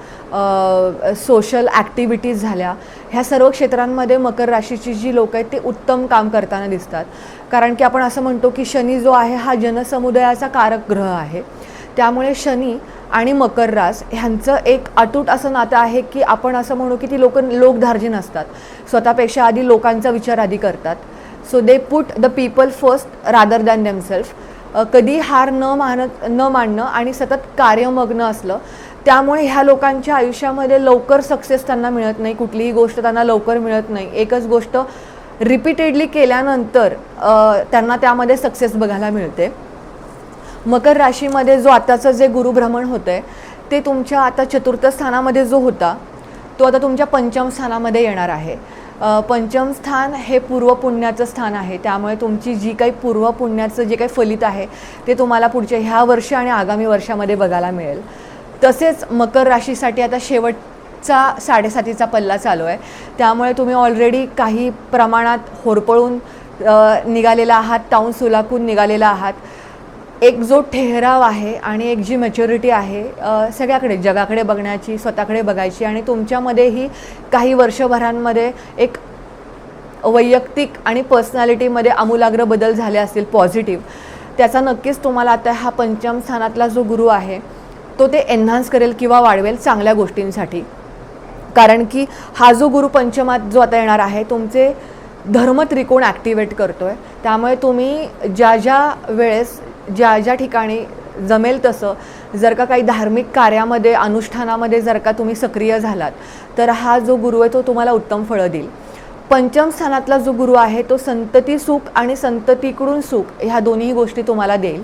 सोशल ॲक्टिव्हिटीज झाल्या, ह्या सर्व क्षेत्रांमध्ये मकर राशीची जी लोक आहेत ते उत्तम काम करताना दिसतात. कारण की आपण असं म्हणतो की शनी जो आहे हा जनसमुदायाचा कारक ग्रह आहे. त्यामुळे शनी आणि मकर रास ह्यांचं एक अतूट असं नातं आहे की आपण असं म्हणू की ती लोकधार्जिन असतात, स्वतःपेक्षा आधी लोकांचा विचार आधी करतात. So they put the people first rather than themselves. कधी हार न मानणं आणि सतत कार्यमग्न असलं, त्यामुळे ह्या लोकांच्या आयुष्यामध्ये लवकर सक्सेस त्यांना मिळत नाही, कुठलीही गोष्ट त्यांना लवकर मिळत नाही. एकच गोष्ट रिपीटेडली केल्यानंतर त्यांना त्यामध्ये सक्सेस बघायला मिळते. मकर राशीमध्ये जो आताचं जे गुरुभ्रमण होतं आहे ते तुमच्या आता 4th स्थानामध्ये जो होता तो आता तुमच्या 5म स्थानामध्ये येणार आहे. 5म स्थान हे पूर्वपुण्याचं स्थान आहे. त्यामुळे तुमची जी काही पूर्वपुण्याचं जे काही फलित आहे ते तुम्हाला पुढच्या ह्या वर्षी आणि आगामी वर्षामध्ये बघायला मिळेल. तसेच मकर राशीसाठी आता शेवटचा 7.5चा पल्ला चालू आहे. त्यामुळे तुम्ही ऑलरेडी काही प्रमाणात होरपळून निघालेला आहात, ताऊन सुलाखून निघालेला आहात. एक जो ठेहराव आहे आणि एक जी मॅच्युरिटी आहे सगळ्याकडे, जगाकडे बघण्याची, स्वतःकडे बघायची, आणि तुमच्यामध्येही काही वर्षभरांमध्ये एक वैयक्तिक आणि पर्सनॅलिटीमध्ये आमूलाग्र बदल झाले असतील पॉझिटिव्ह. त्याचा नक्कीच तुम्हाला आता हा 5म स्थानातला जो गुरु आहे तो ते एन्हान्स करेल किंवा वाढवेल चांगल्या गोष्टींसाठी. कारण की हा जो गुरु 5मात जो आता येणार आहे तुमचे धर्म त्रिकोण ॲक्टिवेट करतो आहे. त्यामुळे तुम्ही ज्या वेळेस ज्या ठिकाणी जमेल तसं जर का काही धार्मिक कार्यामध्ये, अनुष्ठानामध्ये जर का तुम्ही सक्रिय झालात तर हा जो गुरु आहे तो तुम्हाला उत्तम फळं देईल. 5म स्थानातला जो गुरु आहे तो संतती सुख आणि संततीकडून सुख ह्या दोन्ही गोष्टी तुम्हाला देईल.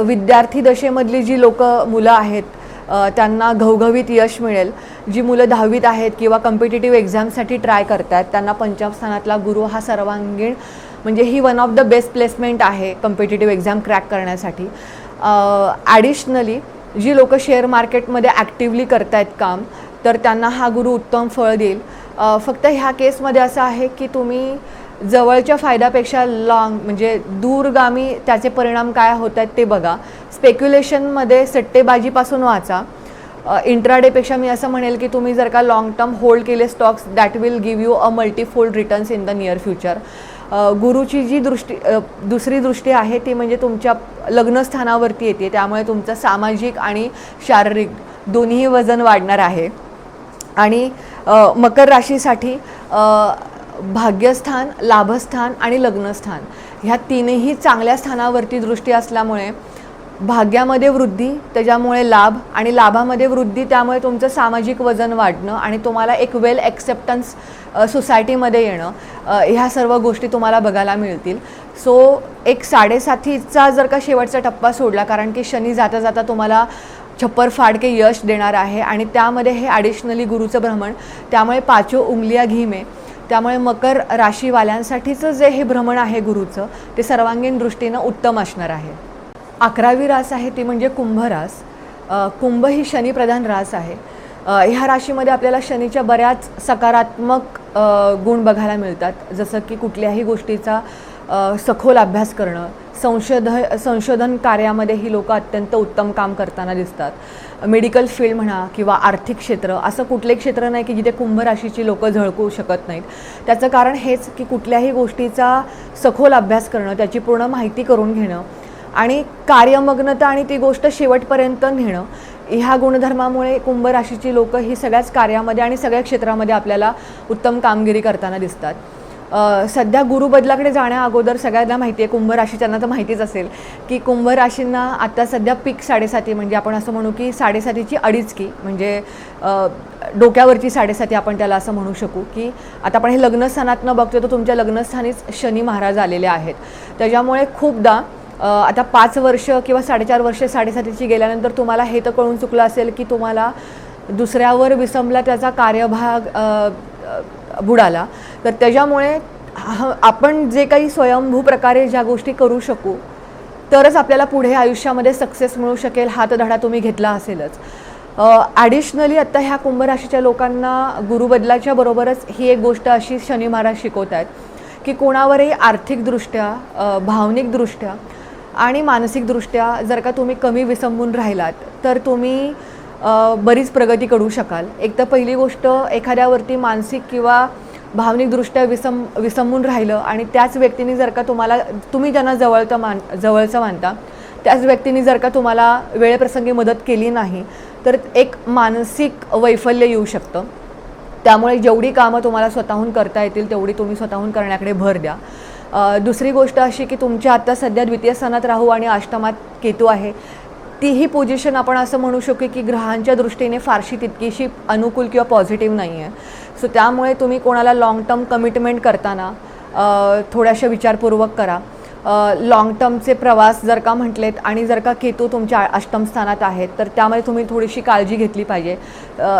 विद्यार्थी दशेमधली जी मुलं आहेत त्यांना घवघवीत यश मिळेल. जी मुलं 10वीत आहेत किंवा कॉम्पिटिटिव्ह एक्झामसाठी ट्राय करतात त्यांना 5म स्थानातला गुरु हा सर्वांगीण, म्हणजे ही one of the best placement आहे कॉम्पिटिटिव्ह एक्झाम क्रॅक करण्यासाठी. ॲडिशनली जी लोक शेअर मार्केटमध्ये ॲक्टिव्हली करतायत काम, तर त्यांना हा गुरु उत्तम फळ देईल. फक्त ह्या केसमध्ये असं आहे की तुम्ही जवळच्या फायद्यापेक्षा म्हणजे दूरगामी त्याचे परिणाम काय होत आहेत ते बघा. स्पेक्युलेशनमध्ये सट्टेबाजीपासून वाचा. इंट्राडेपेक्षा मी असं म्हणेल की तुम्ही जर का लाँग टर्म होल्ड केले stocks, that will give you a multifold returns in the near future. गुरुची जी दुसरी दृष्टी आहे ती म्हणजे तुमच्या लग्नस्थानावरती येते. त्यामुळे तुमचं सामाजिक आणि शारीरिक दोन्ही वजन वाढणार आहे. आणि मकर राशीसाठी भाग्यस्थान, लाभस्थान आणि लग्नस्थान ह्या तीनही चांगल्या स्थानावरती दृष्टी असल्यामुळे भाग्यामध्ये वृद्धी, त्याच्यामुळे लाभ, आणि लाभामध्ये वृद्धी, त्यामुळे तुमचं सामाजिक वजन वाढणं आणि तुम्हाला एक वेल ॲक्सेप्टन्स सोसायटीमध्ये येणं, ह्या सर्व गोष्टी तुम्हाला बघायला मिळतील. सो एक 7.5चा जर का शेवटचा टप्पा सोडला, कारण की शनी जाता जाता तुम्हाला छप्पर फाडके यश देणार आहे आणि त्यामध्ये हे ॲडिशनली गुरुचं भ्रमण, त्यामुळे पाचो उंगलिया घी में, त्यामुळे मकर राशीवाल्यांसाठीचं जे हे भ्रमण आहे गुरुचं ते सर्वांगीण दृष्टीनं उत्तम असणार आहे. 11वी रास आहे ती म्हणजे कुंभ रास. कुंभ ही शनिप्रधान रास आहे. ह्या राशीमध्ये आपल्याला शनीच्या बऱ्याच सकारात्मक गुण बघायला मिळतात, जसं की कुठल्याही गोष्टीचा सखोल अभ्यास करणं, संशोधन कार्यामध्ये ही लोक अत्यंत उत्तम काम करताना दिसतात. मेडिकल फील्ड म्हणा किंवा आर्थिक क्षेत्र, असं कुठले क्षेत्र नाही की जिथे कुंभ राशीची लोक झळकू शकत नाहीत. त्याचं कारण हेच की कुठल्याही गोष्टीचा सखोल अभ्यास करणं, त्याची पूर्ण माहिती करून घेणं आणि कार्यमग्नता आणि ती गोष्ट शेवटपर्यंत नेणं, ह्या गुणधर्मामुळे कुंभ राशीची लोक ही सगळ्याच कार्यामध्ये आणि सगळ्या क्षेत्रामध्ये आपल्याला उत्तम कामगिरी करताना दिसतात. सध्या गुरुबदलाकडे जाण्या अगोदर सगळ्यांना माहिती आहे, कुंभ राशीच्यांना तर माहितीच असेल की कुंभ राशींना आता सध्या पीक 7.5 म्हणजे आपण असं म्हणू की 7.5ची अडीचकी म्हणजे डोक्यावरची 7.5 आपण त्याला असं म्हणू शकू की आता आपण हे लग्नस्थानातनं बघतो तर तुमच्या लग्नस्थानीच शनी महाराज आलेले आहेत. त्याच्यामुळे खूपदा आता 5 वर्ष किंवा 4.5 वर्ष 7.5ची गेल्यानंतर तुम्हाला हे तर कळून चुकलं असेल की तुम्हाला दुसऱ्यावर विसंबला त्याचा कार्यभाग बुडाला. तर त्याच्यामुळे आपण जे काही स्वयंभू प्रकारे ज्या गोष्टी करू शकू तरच आपल्याला पुढे आयुष्यामध्ये सक्सेस मिळू शकेल, हा तर धडा तुम्ही घेतला असेलच. ॲडिशनली आत्ता ह्या कुंभ राशीच्या लोकांना गुरुबदलाच्या बरोबरच ही एक गोष्ट अशी शनी महाराज शिकवत आहेत की कोणावरही आर्थिकदृष्ट्या, भावनिकदृष्ट्या आणि मानसिकदृष्ट्या जर का तुम्ही कमी विसंबून राहिलात तर तुम्ही बरीच प्रगती करू शकाल. एक तर पहिली गोष्ट, एखाद्यावरती मानसिक किंवा भावनिकदृष्ट्या विसंबून राहिलं आणि त्याच व्यक्तीने जर का तुम्ही ज्यांना जवळचं मानता त्याच व्यक्तीने जर का तुम्हाला वेळेप्रसंगी मदत केली नाही तर एक मानसिक वैफल्य येऊ शकतं. त्यामुळे जेवढी कामं तुम्हाला स्वतःहून करता येतील तेवढी तुम्ही स्वतःहून करण्याकडे भर द्या. दुसरी गोष्ट अशी की तुमच्या आत्ता सध्या द्वितीय स्थानात राहू आणि अष्टमात केतू आहे, तीही पोझिशन आपण असं म्हणू शकू की ग्रहांच्या दृष्टीने फारशी तितकीशी अनुकूल किंवा पॉझिटिव्ह नाही आहे. सो त्यामुळे तुम्ही कोणाला लाँग टर्म कमिटमेंट करताना थोड्याशा विचारपूर्वक करा. लाँग टर्मचे प्रवास जर का म्हटलेत आणि जर का केतू तुमच्या अष्टम स्थानात आहेत तर त्यामध्ये तुम्ही थोडीशी काळजी घेतली पाहिजे.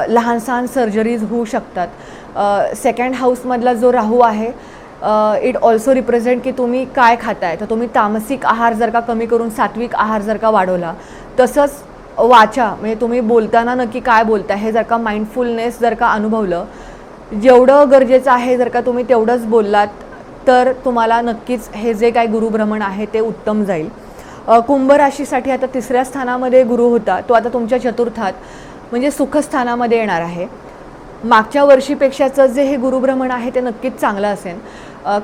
लहान सहान सर्जरीज होऊ शकतात. सेकंड हाऊसमधला जो राहू आहे इट ऑल्सो रिप्रेझेंट की तुम्ही काय खाताय, तर तुम्ही तामसिक आहार जर का कमी करून सात्विक आहार जर का वाढवला, तसंच वाचा म्हणजे तुम्ही बोलताना नक्की काय बोलताय हे जर का माइंडफुलनेस जर का अनुभवलं, जेवढं गरजेचं आहे जर का तुम्ही तेवढंच बोललात तर तुम्हाला नक्कीच हे जे काय गुरुभ्रमण आहे ते उत्तम जाईल. कुंभ राशीसाठी आता 3ऱ्या स्थानामध्ये गुरु होता, तो आता तुमच्या चतुर्थात म्हणजे सुखस्थानामध्ये येणार आहे. मागच्या वर्षीपेक्षाचं जे हे गुरुभ्रमण आहे ते नक्कीच चांगलं असेल,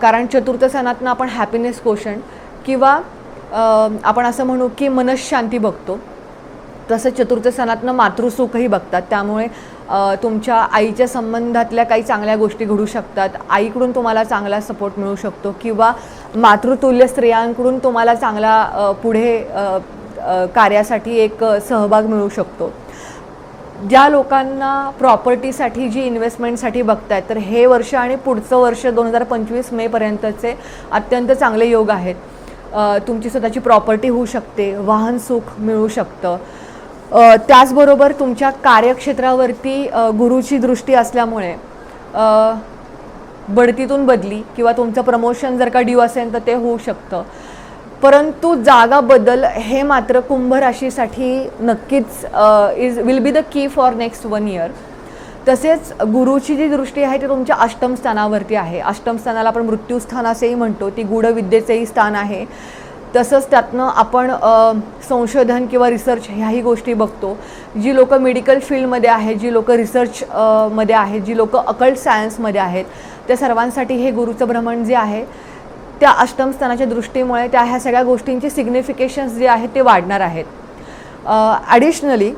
कारण चतुर्थ स्थानातनं आपण हॅपीनेस कोशंट किंवा आपण असं म्हणू की मनशांती बघतो, तसं चतुर्थ स्थानातनं मातृसुखही बघतात. त्यामुळे तुमच्या आईच्या संबंधातल्या काही चांगल्या गोष्टी घडू शकतात, आईकडून तुम्हाला चांगला सपोर्ट मिळू शकतो किंवा मातृतुल्य स्त्रियांकडून तुम्हाला चांगला पुढे कार्यासाठी एक सहभाग मिळू शकतो. ज्या लोकांना प्रॉपर्टीसाठी जी इन्व्हेस्टमेंटसाठी बघतायत तर हे वर्ष आणि पुढचं वर्ष 2025 मेपर्यंतचे अत्यंत चांगले योग आहेत. तुमची स्वतःची प्रॉपर्टी होऊ शकते, वाहन सुख मिळू शकतं. त्याचबरोबर तुमच्या कार्यक्षेत्रावरती गुरुची दृष्टी असल्यामुळे बढतीतून बदली किंवा तुमचं प्रमोशन जर का ड्यू असेल तर ते होऊ शकतं. परंतु जागा बदल हे मात्र कुंभ राशीसाठी नक्कीच will be the key for next 1 year. तसेच गुरुची जी दृष्टी आहे ती तुमच्या अष्टम स्थानावरती आहे. अष्टम स्थानाला आपण मृत्यूस्थान असेही म्हणतो, ती गूढविद्येचेही स्थान आहे. तसंच त्यातनं आपण संशोधन किंवा रिसर्च ह्याही गोष्टी बघतो. जी लोक मेडिकल फील्डमध्ये आहेत, जी लोक रिसर्च मध्ये आहेत, जी लोक अकल्ट सायन्समध्ये आहेत, त्या सर्वांसाठी हे गुरुचं भ्रमण जे आहे त्या अष्टम स्थानाच्या दृष्टीमुळे त्या ह्या सगळ्या गोष्टींची सिग्निफिकेशन्स जे आहेत ते वाढणार आहेत. ॲडिशनली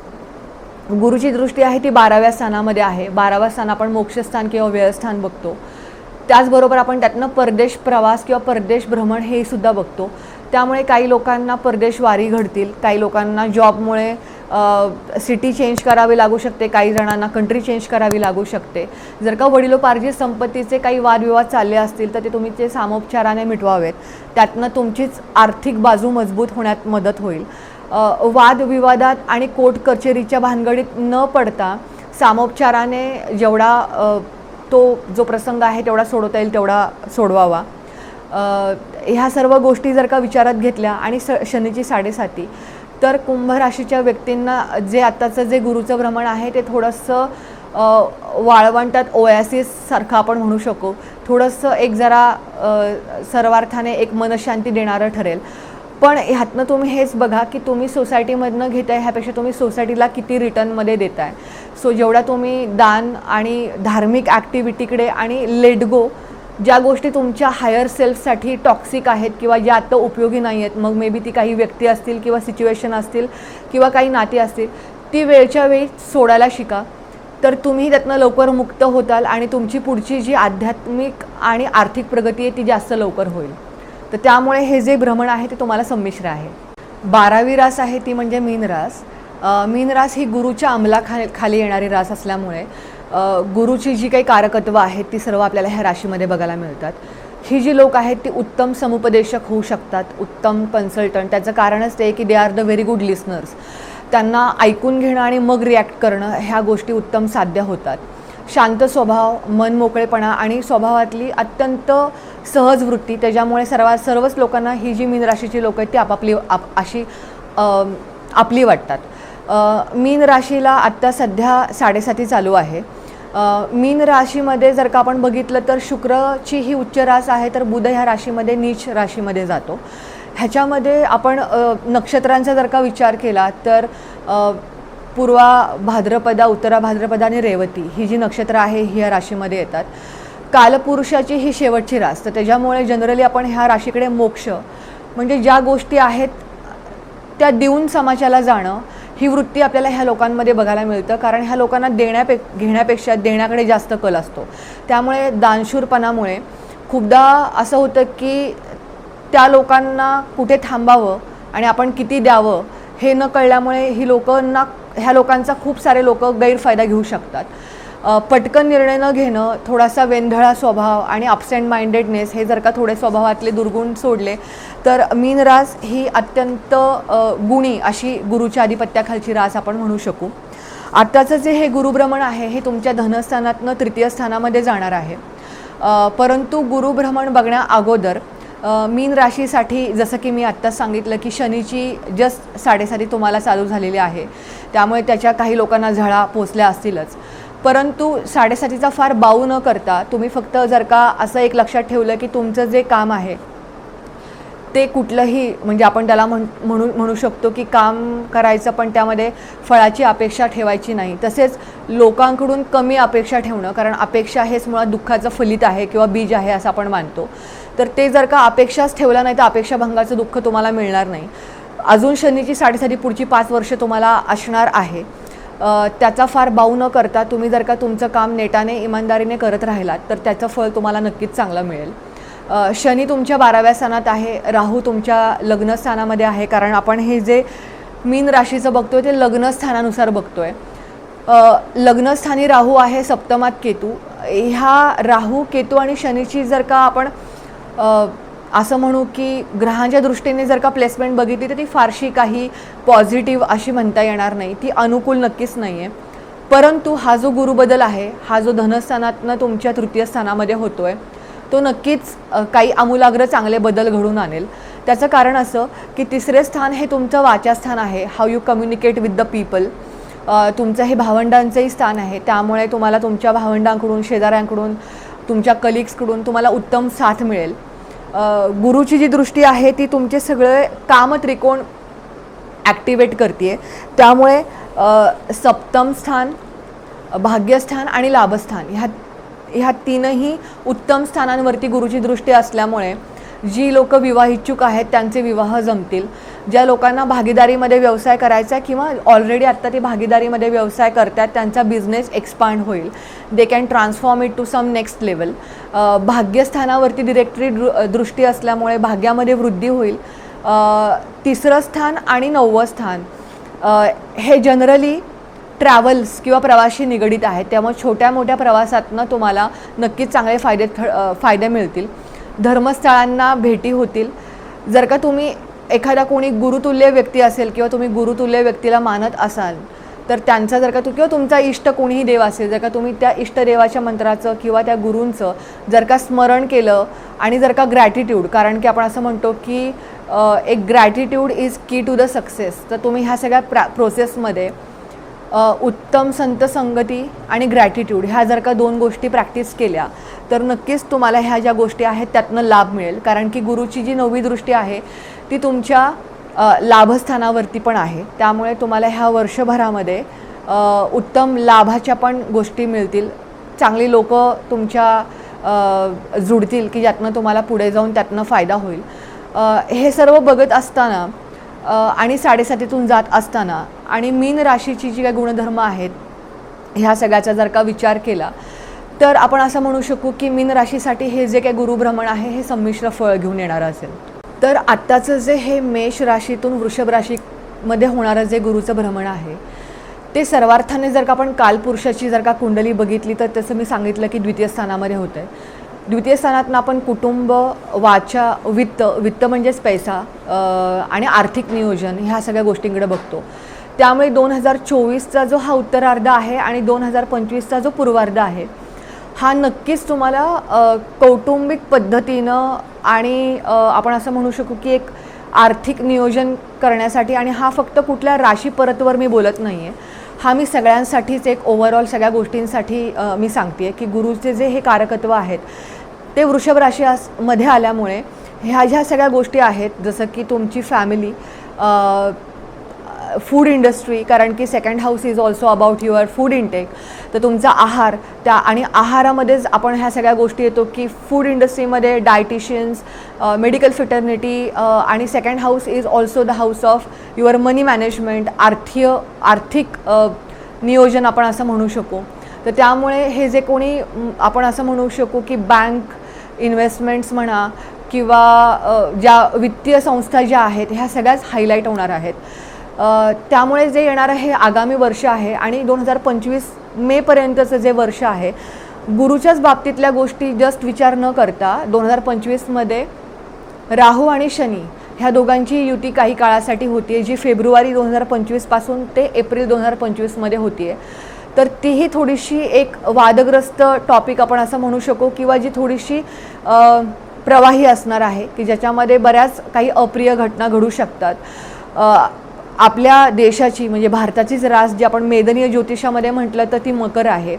गुरुची दृष्टी आहे ती 12व्या स्थानामध्ये आहे. 12वं स्थान आपण मोक्षस्थान किंवा व्ययस्थान बघतो. त्याचबरोबर आपण त्यातनं परदेश प्रवास किंवा परदेश भ्रमण हे सुद्धा बघतो. त्यामुळे काही लोकांना परदेश वारी घडतील, काही लोकांना जॉबमुळे सिटी चेंज करावी लागू शकते, काही जणांना कंट्री चेंज करावी लागू शकते. जर का वडिलोपार्जित संपत्तीचे काही वादविवाद चालले असतील तर ते तुम्ही ते सामोपचाराने मिटवावेत. त्यातनं तुमचीच आर्थिक बाजू मजबूत होण्यात मदत होईल. वादविवादात आणि कोर्ट कचेरीच्या भानगडीत न पडता सामोपचाराने जेवढा तो जो प्रसंग आहे तेवढा सोडवता येईल तेवढा सोडवावा. ह्या सर्व गोष्टी जर का विचारात घेतल्या आणि शनीची 7.5 तर कुंभ राशीच्या व्यक्तींना जे आत्ताचं जे गुरुचं भ्रमण आहे ते थोडंसं वाळवंटात ओॲसिस सारखं आपण म्हणू शकू. थोडंसं एक जरा सर्वार्थाने एक मनशांती देणारं ठरेल. पण ह्यातनं तुम्ही हेच बघा की तुम्ही सोसायटीमधनं घेताय ह्यापेक्षा तुम्ही सोसायटीला किती रिटर्नमध्ये देताय. सो जेवढा तुम्ही दान आणि धार्मिक ॲक्टिव्हिटीकडे आणि लेट गो, ज्या गोष्टी तुमच्या हायर सेल्फसाठी टॉक्सिक आहेत किंवा ज्या आत्ता उपयोगी नाही आहेत, मग मे बी ती काही व्यक्ती असतील किंवा सिच्युएशन असतील किंवा काही नाती असतील, ती वेळच्या वेळी सोडायला शिका. तर तुम्ही त्यातनं लवकर मुक्त होताल आणि तुमची पुढची जी आध्यात्मिक आणि आर्थिक प्रगती आहे ती जास्त लवकर होईल. तर त्यामुळे हे जे भ्रमण आहे ते तुम्हाला संमिश्र आहे. 12वी रास आहे ती म्हणजे मीन रास. मीन रास ही गुरुच्या अंमलाखाली येणारी रास असल्यामुळे गुरुची जी काही कारकत्व आहेत ती सर्व आपल्याला ह्या राशीमध्ये बघायला मिळतात. ही जी लोक आहेत ती उत्तम समुपदेशक होऊ शकतात, उत्तम कन्सल्टंट. त्याचं कारणच ते की they are the very good listeners. त्यांना ऐकून घेणं आणि मग रिॲक्ट करणं ह्या गोष्टी उत्तम साध्य होतात. शांत स्वभाव, मन मोकळेपणा आणि स्वभावातली अत्यंत सहज वृत्ती, त्याच्यामुळे सर्वच लोकांना ही जी मीन राशीची लोक आहेत ती आपली वाटतात. मीन राशीला आत्ता सध्या 7.5 चालू आहे. मीन राशीमध्ये जर का आपण बघितलं तर शुक्रची ही उच्च रास आहे, तर बुध ह्या राशीमध्ये नीच राशीमध्ये जातो. ह्याच्यामध्ये आपण नक्षत्रांचा जर का विचार केला तर पूर्वा भाद्रपदा, उत्तरा भाद्रपदा आणि रेवती ही जी नक्षत्र आहे ही या राशीमध्ये येतात. कालपुरुषाची ही शेवटची रास, तर त्याच्यामुळे जनरली आपण ह्या राशीकडे मोक्ष म्हणजे ज्या गोष्टी आहेत त्या देऊन समाजाला जाणं ही वृत्ती आपल्याला ह्या लोकांमध्ये बघायला मिळतं. कारण ह्या लोकांना घेण्यापेक्षा देण्याकडे जास्त कल असतो. त्यामुळे दानशूरपणामुळे खूपदा असं होतं की त्या लोकांना कुठे थांबावं आणि आपण किती द्यावं हे न कळल्यामुळे ह्या लोकांचा खूप सारे लोक गैरफायदा घेऊ शकतात. पटकन निर्णय न घेणं, थोडासा वेंधळा स्वभाव आणि अपसेंट माइंडेडनेस हे जर का थोडे स्वभावातले दुर्गुण सोडले तर मीन रास ही अत्यंत गुणी अशी गुरुच्या आधिपत्याखालची रास आपण म्हणू शकू. आत्ताचं जे हे गुरुभ्रमण आहे हे तुमच्या धनस्थानातनं 3य स्थानामध्ये जाणार आहे. परंतु गुरुभ्रमण बघण्या अगोदर मीन राशीसाठी जसं की मी आत्ताच सांगितलं की शनीची जस्ट 7.5 तुम्हाला चालू झालेली आहे, त्यामुळे त्याच्या काही लोकांना झळा पोचल्या असतीलच. परंतु 7.5चा फार बाऊ न करता तुम्ही फक्त जर का असं एक लक्षात ठेवलं की तुमचं जे काम आहे ते कुठलंही म्हणजे आपण त्याला म्हणू शकतो की काम करायचं पण त्यामध्ये फळाची अपेक्षा ठेवायची नाही. तसेच लोकांकडून कमी अपेक्षा ठेवणं, कारण अपेक्षा हेच मुळात दुःखाचं फलित आहे किंवा बीज आहे असं आपण मानतो. तर ते जर का अपेक्षाच ठेवला नाही तर अपेक्षाभंगाचं दुःख तुम्हाला मिळणार नाही. अजून शनीची 7.5 पुढची 5 वर्ष तुम्हाला असणार आहे. त्याचा फार बाऊ न करता तुम्ही जर का तुमचं काम नेटाने इमानदारीने करत राहिलात तर त्याचं फळ तुम्हाला नक्कीच चांगलं मिळेल. शनी तुमच्या 12व्या स्थानात आहे, राहू तुमच्या लग्नस्थानामध्ये आहे. कारण आपण हे जे मीन राशीचं बघतोय ते लग्नस्थानानुसार बघतोय. लग्नस्थानी राहू आहे, सप्तमात केतू. ह्या राहू, केतू आणि शनीची जर का आपण असं म्हणू की ग्रहांच्या दृष्टीने जर का प्लेसमेंट बघितली तर ती फारशी काही पॉझिटिव्ह अशी म्हणता येणार नाही, ती अनुकूल नक्कीच नाही आहे. परंतु हा जो गुरुबदल आहे, हा जो धनस्थानातनं तुमच्या 3य स्थानामध्ये होतोय तो नक्कीच काही आमूलाग्र चांगले बदल घडून आणेल. त्याचं कारण असं की 3रे स्थान हे तुमचं वाचास्थान आहे, how you communicate with the people. तुमचं हे भावंडांचंही स्थान आहे, त्यामुळे तुम्हाला तुमच्या भावंडांकडून, शेजाऱ्यांकडून, तुमच्या कलिग्सकडून तुम्हाला उत्तम साथ मिळेल. गुरुची जी दृष्टी आहे ती तुमचे सगळे कामत्रिकोण ॲक्टिवेट करते, त्यामुळे सप्तम स्थान, भाग्यस्थान आणि लाभस्थान ह्या 3ही उत्तम स्थानांवरती गुरुची दृष्टी असल्यामुळे जी लोक विवाहिच्छुक आहेत त्यांचे विवाह जमतील. ज्या लोकांना भागीदारीमध्ये व्यवसाय करायचा किंवा ऑलरेडी आत्ता ते भागीदारीमध्ये व्यवसाय करतात त्यांचा बिझनेस एक्सपांड होईल. They can transform it to some next level. भाग्यस्थानावरती डिरेक्टरी दृष्टी असल्यामुळे भाग्यामध्ये वृद्धी होईल. 3रं स्थान आणि 9वं स्थान हे जनरली ट्रॅव्हल्स किंवा प्रवाशी निगडीत आहेत, त्यामुळे छोट्या मोठ्या प्रवासातनं तुम्हाला नक्कीच चांगले फायदे मिळतील. धर्मस्थळांना भेटी होतील. जर का तुम्ही एखादा कोणी गुरुतुल्य व्यक्ती असेल किंवा तुम्ही गुरुतुल्य व्यक्तीला मानत असाल तर त्यांचा जर का किंवा तुमचा इष्ट कोणीही देव असेल, जर का तुम्ही त्या इष्टदेवाच्या मंत्राचं किंवा त्या गुरूंचं जर का स्मरण केलं आणि जर का ग्रॅटिट्यूड, कारण की आपण असं म्हणतो की एक ग्रॅटिट्यूड इज की टू द सक्सेस, तर तुम्ही ह्या सगळ्या प्रोसेसमध्ये उत्तम संत संगती आणि ग्रॅटिट्यूड ह्या जर का 2 गोष्टी प्रॅक्टिस केल्या तर नक्कीच तुम्हाला ह्या ज्या गोष्टी आहेत त्यातनं लाभ मिळेल. कारण की गुरुची जी 9वी दृष्टी आहे ती तुमच्या लाभस्थानावरती पण आहे, त्यामुळे तुम्हाला ह्या वर्षभरामध्ये उत्तम लाभाच्या पण गोष्टी मिळतील. चांगली लोक तुमच्या जुडतील की ज्यातनं तुम्हाला पुढे जाऊन त्यातनं फायदा होईल. हे सर्व बघत असताना आणि 7.5 जात असताना आणि मीन राशीची जी काही गुणधर्म आहेत ह्या सगळ्याचा जर का विचार केला तर आपण असं म्हणू शकू की मीन राशीसाठी हे जे काही गुरुभ्रमण आहे हे संमिश्र फळ घेऊन येणारं असेल. तर आत्ताचं जे हे मेष राशीतून वृषभ राशीमध्ये होणारं जे गुरुचं भ्रमण आहे ते सर्वार्थाने जर का आपण कालपुरुषाची जर का कुंडली बघितली तर तसं मी सांगितलं की द्वितीय स्थानामध्ये होतं आहे. द्वितीय स्थानातनं आपण कुटुंब, वाचा, वित्त म्हणजेच पैसा आणि आर्थिक नियोजन ह्या सगळ्या गोष्टींकडे बघतो. त्यामुळे 2024चा जो हा उत्तरार्ध आहे आणि 2025चा जो पूर्वार्ध आहे हा नक्कीच तुम्हाला कौटुंबिक पद्धतीनं आणि आपण असं म्हणू शकू की एक आर्थिक नियोजन करण्यासाठी, आणि हा फक्त कुठल्या राशी परतवर मी बोलत नाही आहे, हा मी सगळ्यांसाठीच एक ओव्हरऑल सगळ्या गोष्टींसाठी मी सांगते की गुरुचे जे हे कारकत्व आहेत ते वृषभ राशी मध्ये आल्यामुळे ह्या ज्या सगळ्या गोष्टी आहेत जसं की तुमची फॅमिली, फूड इंडस्ट्री, कारण की second house is also about your food intake, तर तुमचा आहार त्या आणि आहारामध्येच आपण ह्या सगळ्या गोष्टी येतो की फूड इंडस्ट्रीमध्ये डायटिशियन्स, मेडिकल फिटर्निटी, आणि second house is also the house of your money management, आर्थिक नियोजन आपण असं म्हणू शकू. तर त्यामुळे हे जे कोणी आपण असं म्हणू शकू की बँक इन्व्हेस्टमेंट्स म्हणा किंवा ज्या वित्तीय संस्था ज्या आहेत ह्या सगळ्याच हायलाईट होणार आहेत. त्यामुळे जे येणारं हे आगामी वर्ष आहे आणि 2025 मेपर्यंतचं जे वर्ष आहे गुरुच्याच बाबतीतल्या गोष्टी जस्ट विचार न करता 2025मध्ये राहू आणि शनी ह्या दोघांची युती काही काळासाठी होती आहे, जी फेब्रुवारी 2025पासून ते एप्रिल 2025मध्ये होती आहे. तर तीही थोडीशी एक वादग्रस्त टॉपिक आपण असं म्हणू शकू किंवा जी थोडीशी प्रवाही असणार आहे की ज्याच्यामध्ये बऱ्याच काही अप्रिय घटना घडू शकतात. आपल्या देशाची म्हणजे भारताचीच रास जी आपण मेदनीय ज्योतिषामध्ये म्हटलं तर ती मकर आहे.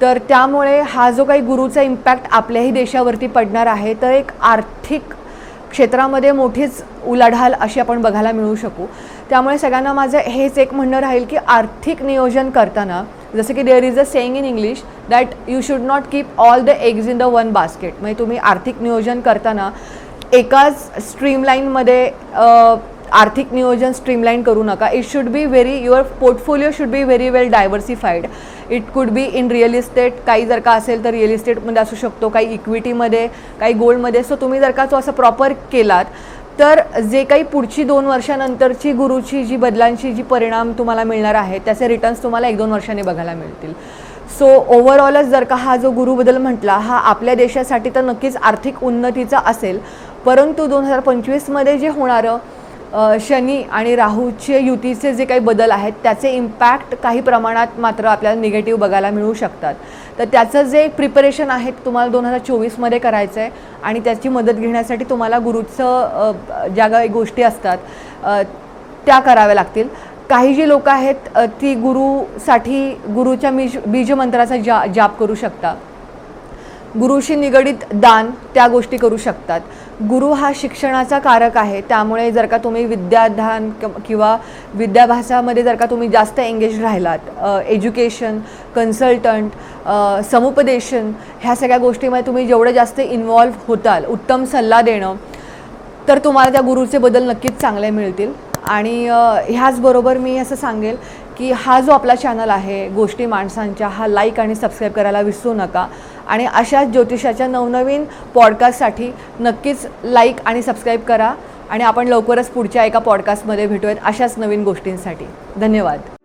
तर त्यामुळे हा जो काही गुरुचा इम्पॅक्ट आपल्याही देशावरती पडणार आहे तर एक आर्थिक क्षेत्रामध्ये मोठीच उलाढाल अशी आपण बघायला मिळू शकू. त्यामुळे सगळ्यांना माझं हेच एक म्हणणं राहील की आर्थिक नियोजन करताना जसं की there is a saying in English that you should not keep all the eggs in the one basket. म्हणजे तुम्ही आर्थिक नियोजन करताना एकाच स्ट्रीमलाईनमध्ये आर्थिक नियोजन स्ट्रीमलाईन करू नका. It should be your portfolio should be very well diversified. It could be in real estate, काही जर का असेल तर रिअल इस्टेटमध्ये असू शकतो, काही इक्विटीमध्ये, काही गोल्डमध्ये. सो तुम्ही जर का तो असं प्रॉपर केलात तर जे काही पुढची 2 वर्षानंतरची गुरुची जी बदलांची जी परिणाम तुम्हाला मिळणार आहे त्याचे रिटर्न्स तुम्हाला 1-2 वर्षांनी बघायला मिळतील. सो ओव्हरऑलच जर का हा जो गुरुबदल म्हटला हा आपल्या देशासाठी तर नक्कीच आर्थिक उन्नतीचा असेल, परंतु 2025मध्ये जे होणारं शनी आणि राहूचे युतीचे जे काही बदल आहेत त्याचे इम्पॅक्ट काही प्रमाणात मात्र आपल्याला निगेटिव्ह बघायला मिळू शकतात. तर त्याचं जे प्रिपरेशन आहे तुम्हाला 2024मध्ये करायचं आहे आणि त्याची मदत घेण्यासाठी तुम्हाला गुरुचं ज्या काही गोष्टी असतात त्या कराव्या लागतील. काही जी लोक आहेत ती गुरुच्या बीजमंत्राचा जाप करू शकता, गुरुशी निगडित दान त्या गोष्टी करू शकतात. गुरु हा शिक्षणाचा कारक आहे, त्यामुळे जर का तुम्ही विद्यादान किंवा विद्याभ्यासामध्ये जर का तुम्ही जास्त एंगेज राहिलात, एज्युकेशन, कन्सल्टंट, समुपदेशन ह्या सगळ्या गोष्टीमध्ये तुम्ही जेवढं जास्त इन्व्हॉल्व्ह होताल, उत्तम सल्ला देणं, तर तुम्हाला त्या गुरुचे बदल नक्कीच चांगले मिळतील. आणि ह्याचबरोबर मी असं सांगेल की हा जो आपला चॅनल आहे गोष्टी माणसांच्या, हा लाईक आणि सबस्क्राईब करायला विसरू नका. आणि अशाच ज्योतिषाच्या नवनवीन पॉडकास्टसाठी नक्कीच लाईक आणि सबस्क्राईब करा. आणि आपण लवकरच पुढच्या एका पॉडकास्टमध्ये भेटूयात अशाच नवीन गोष्टींसाठी. धन्यवाद.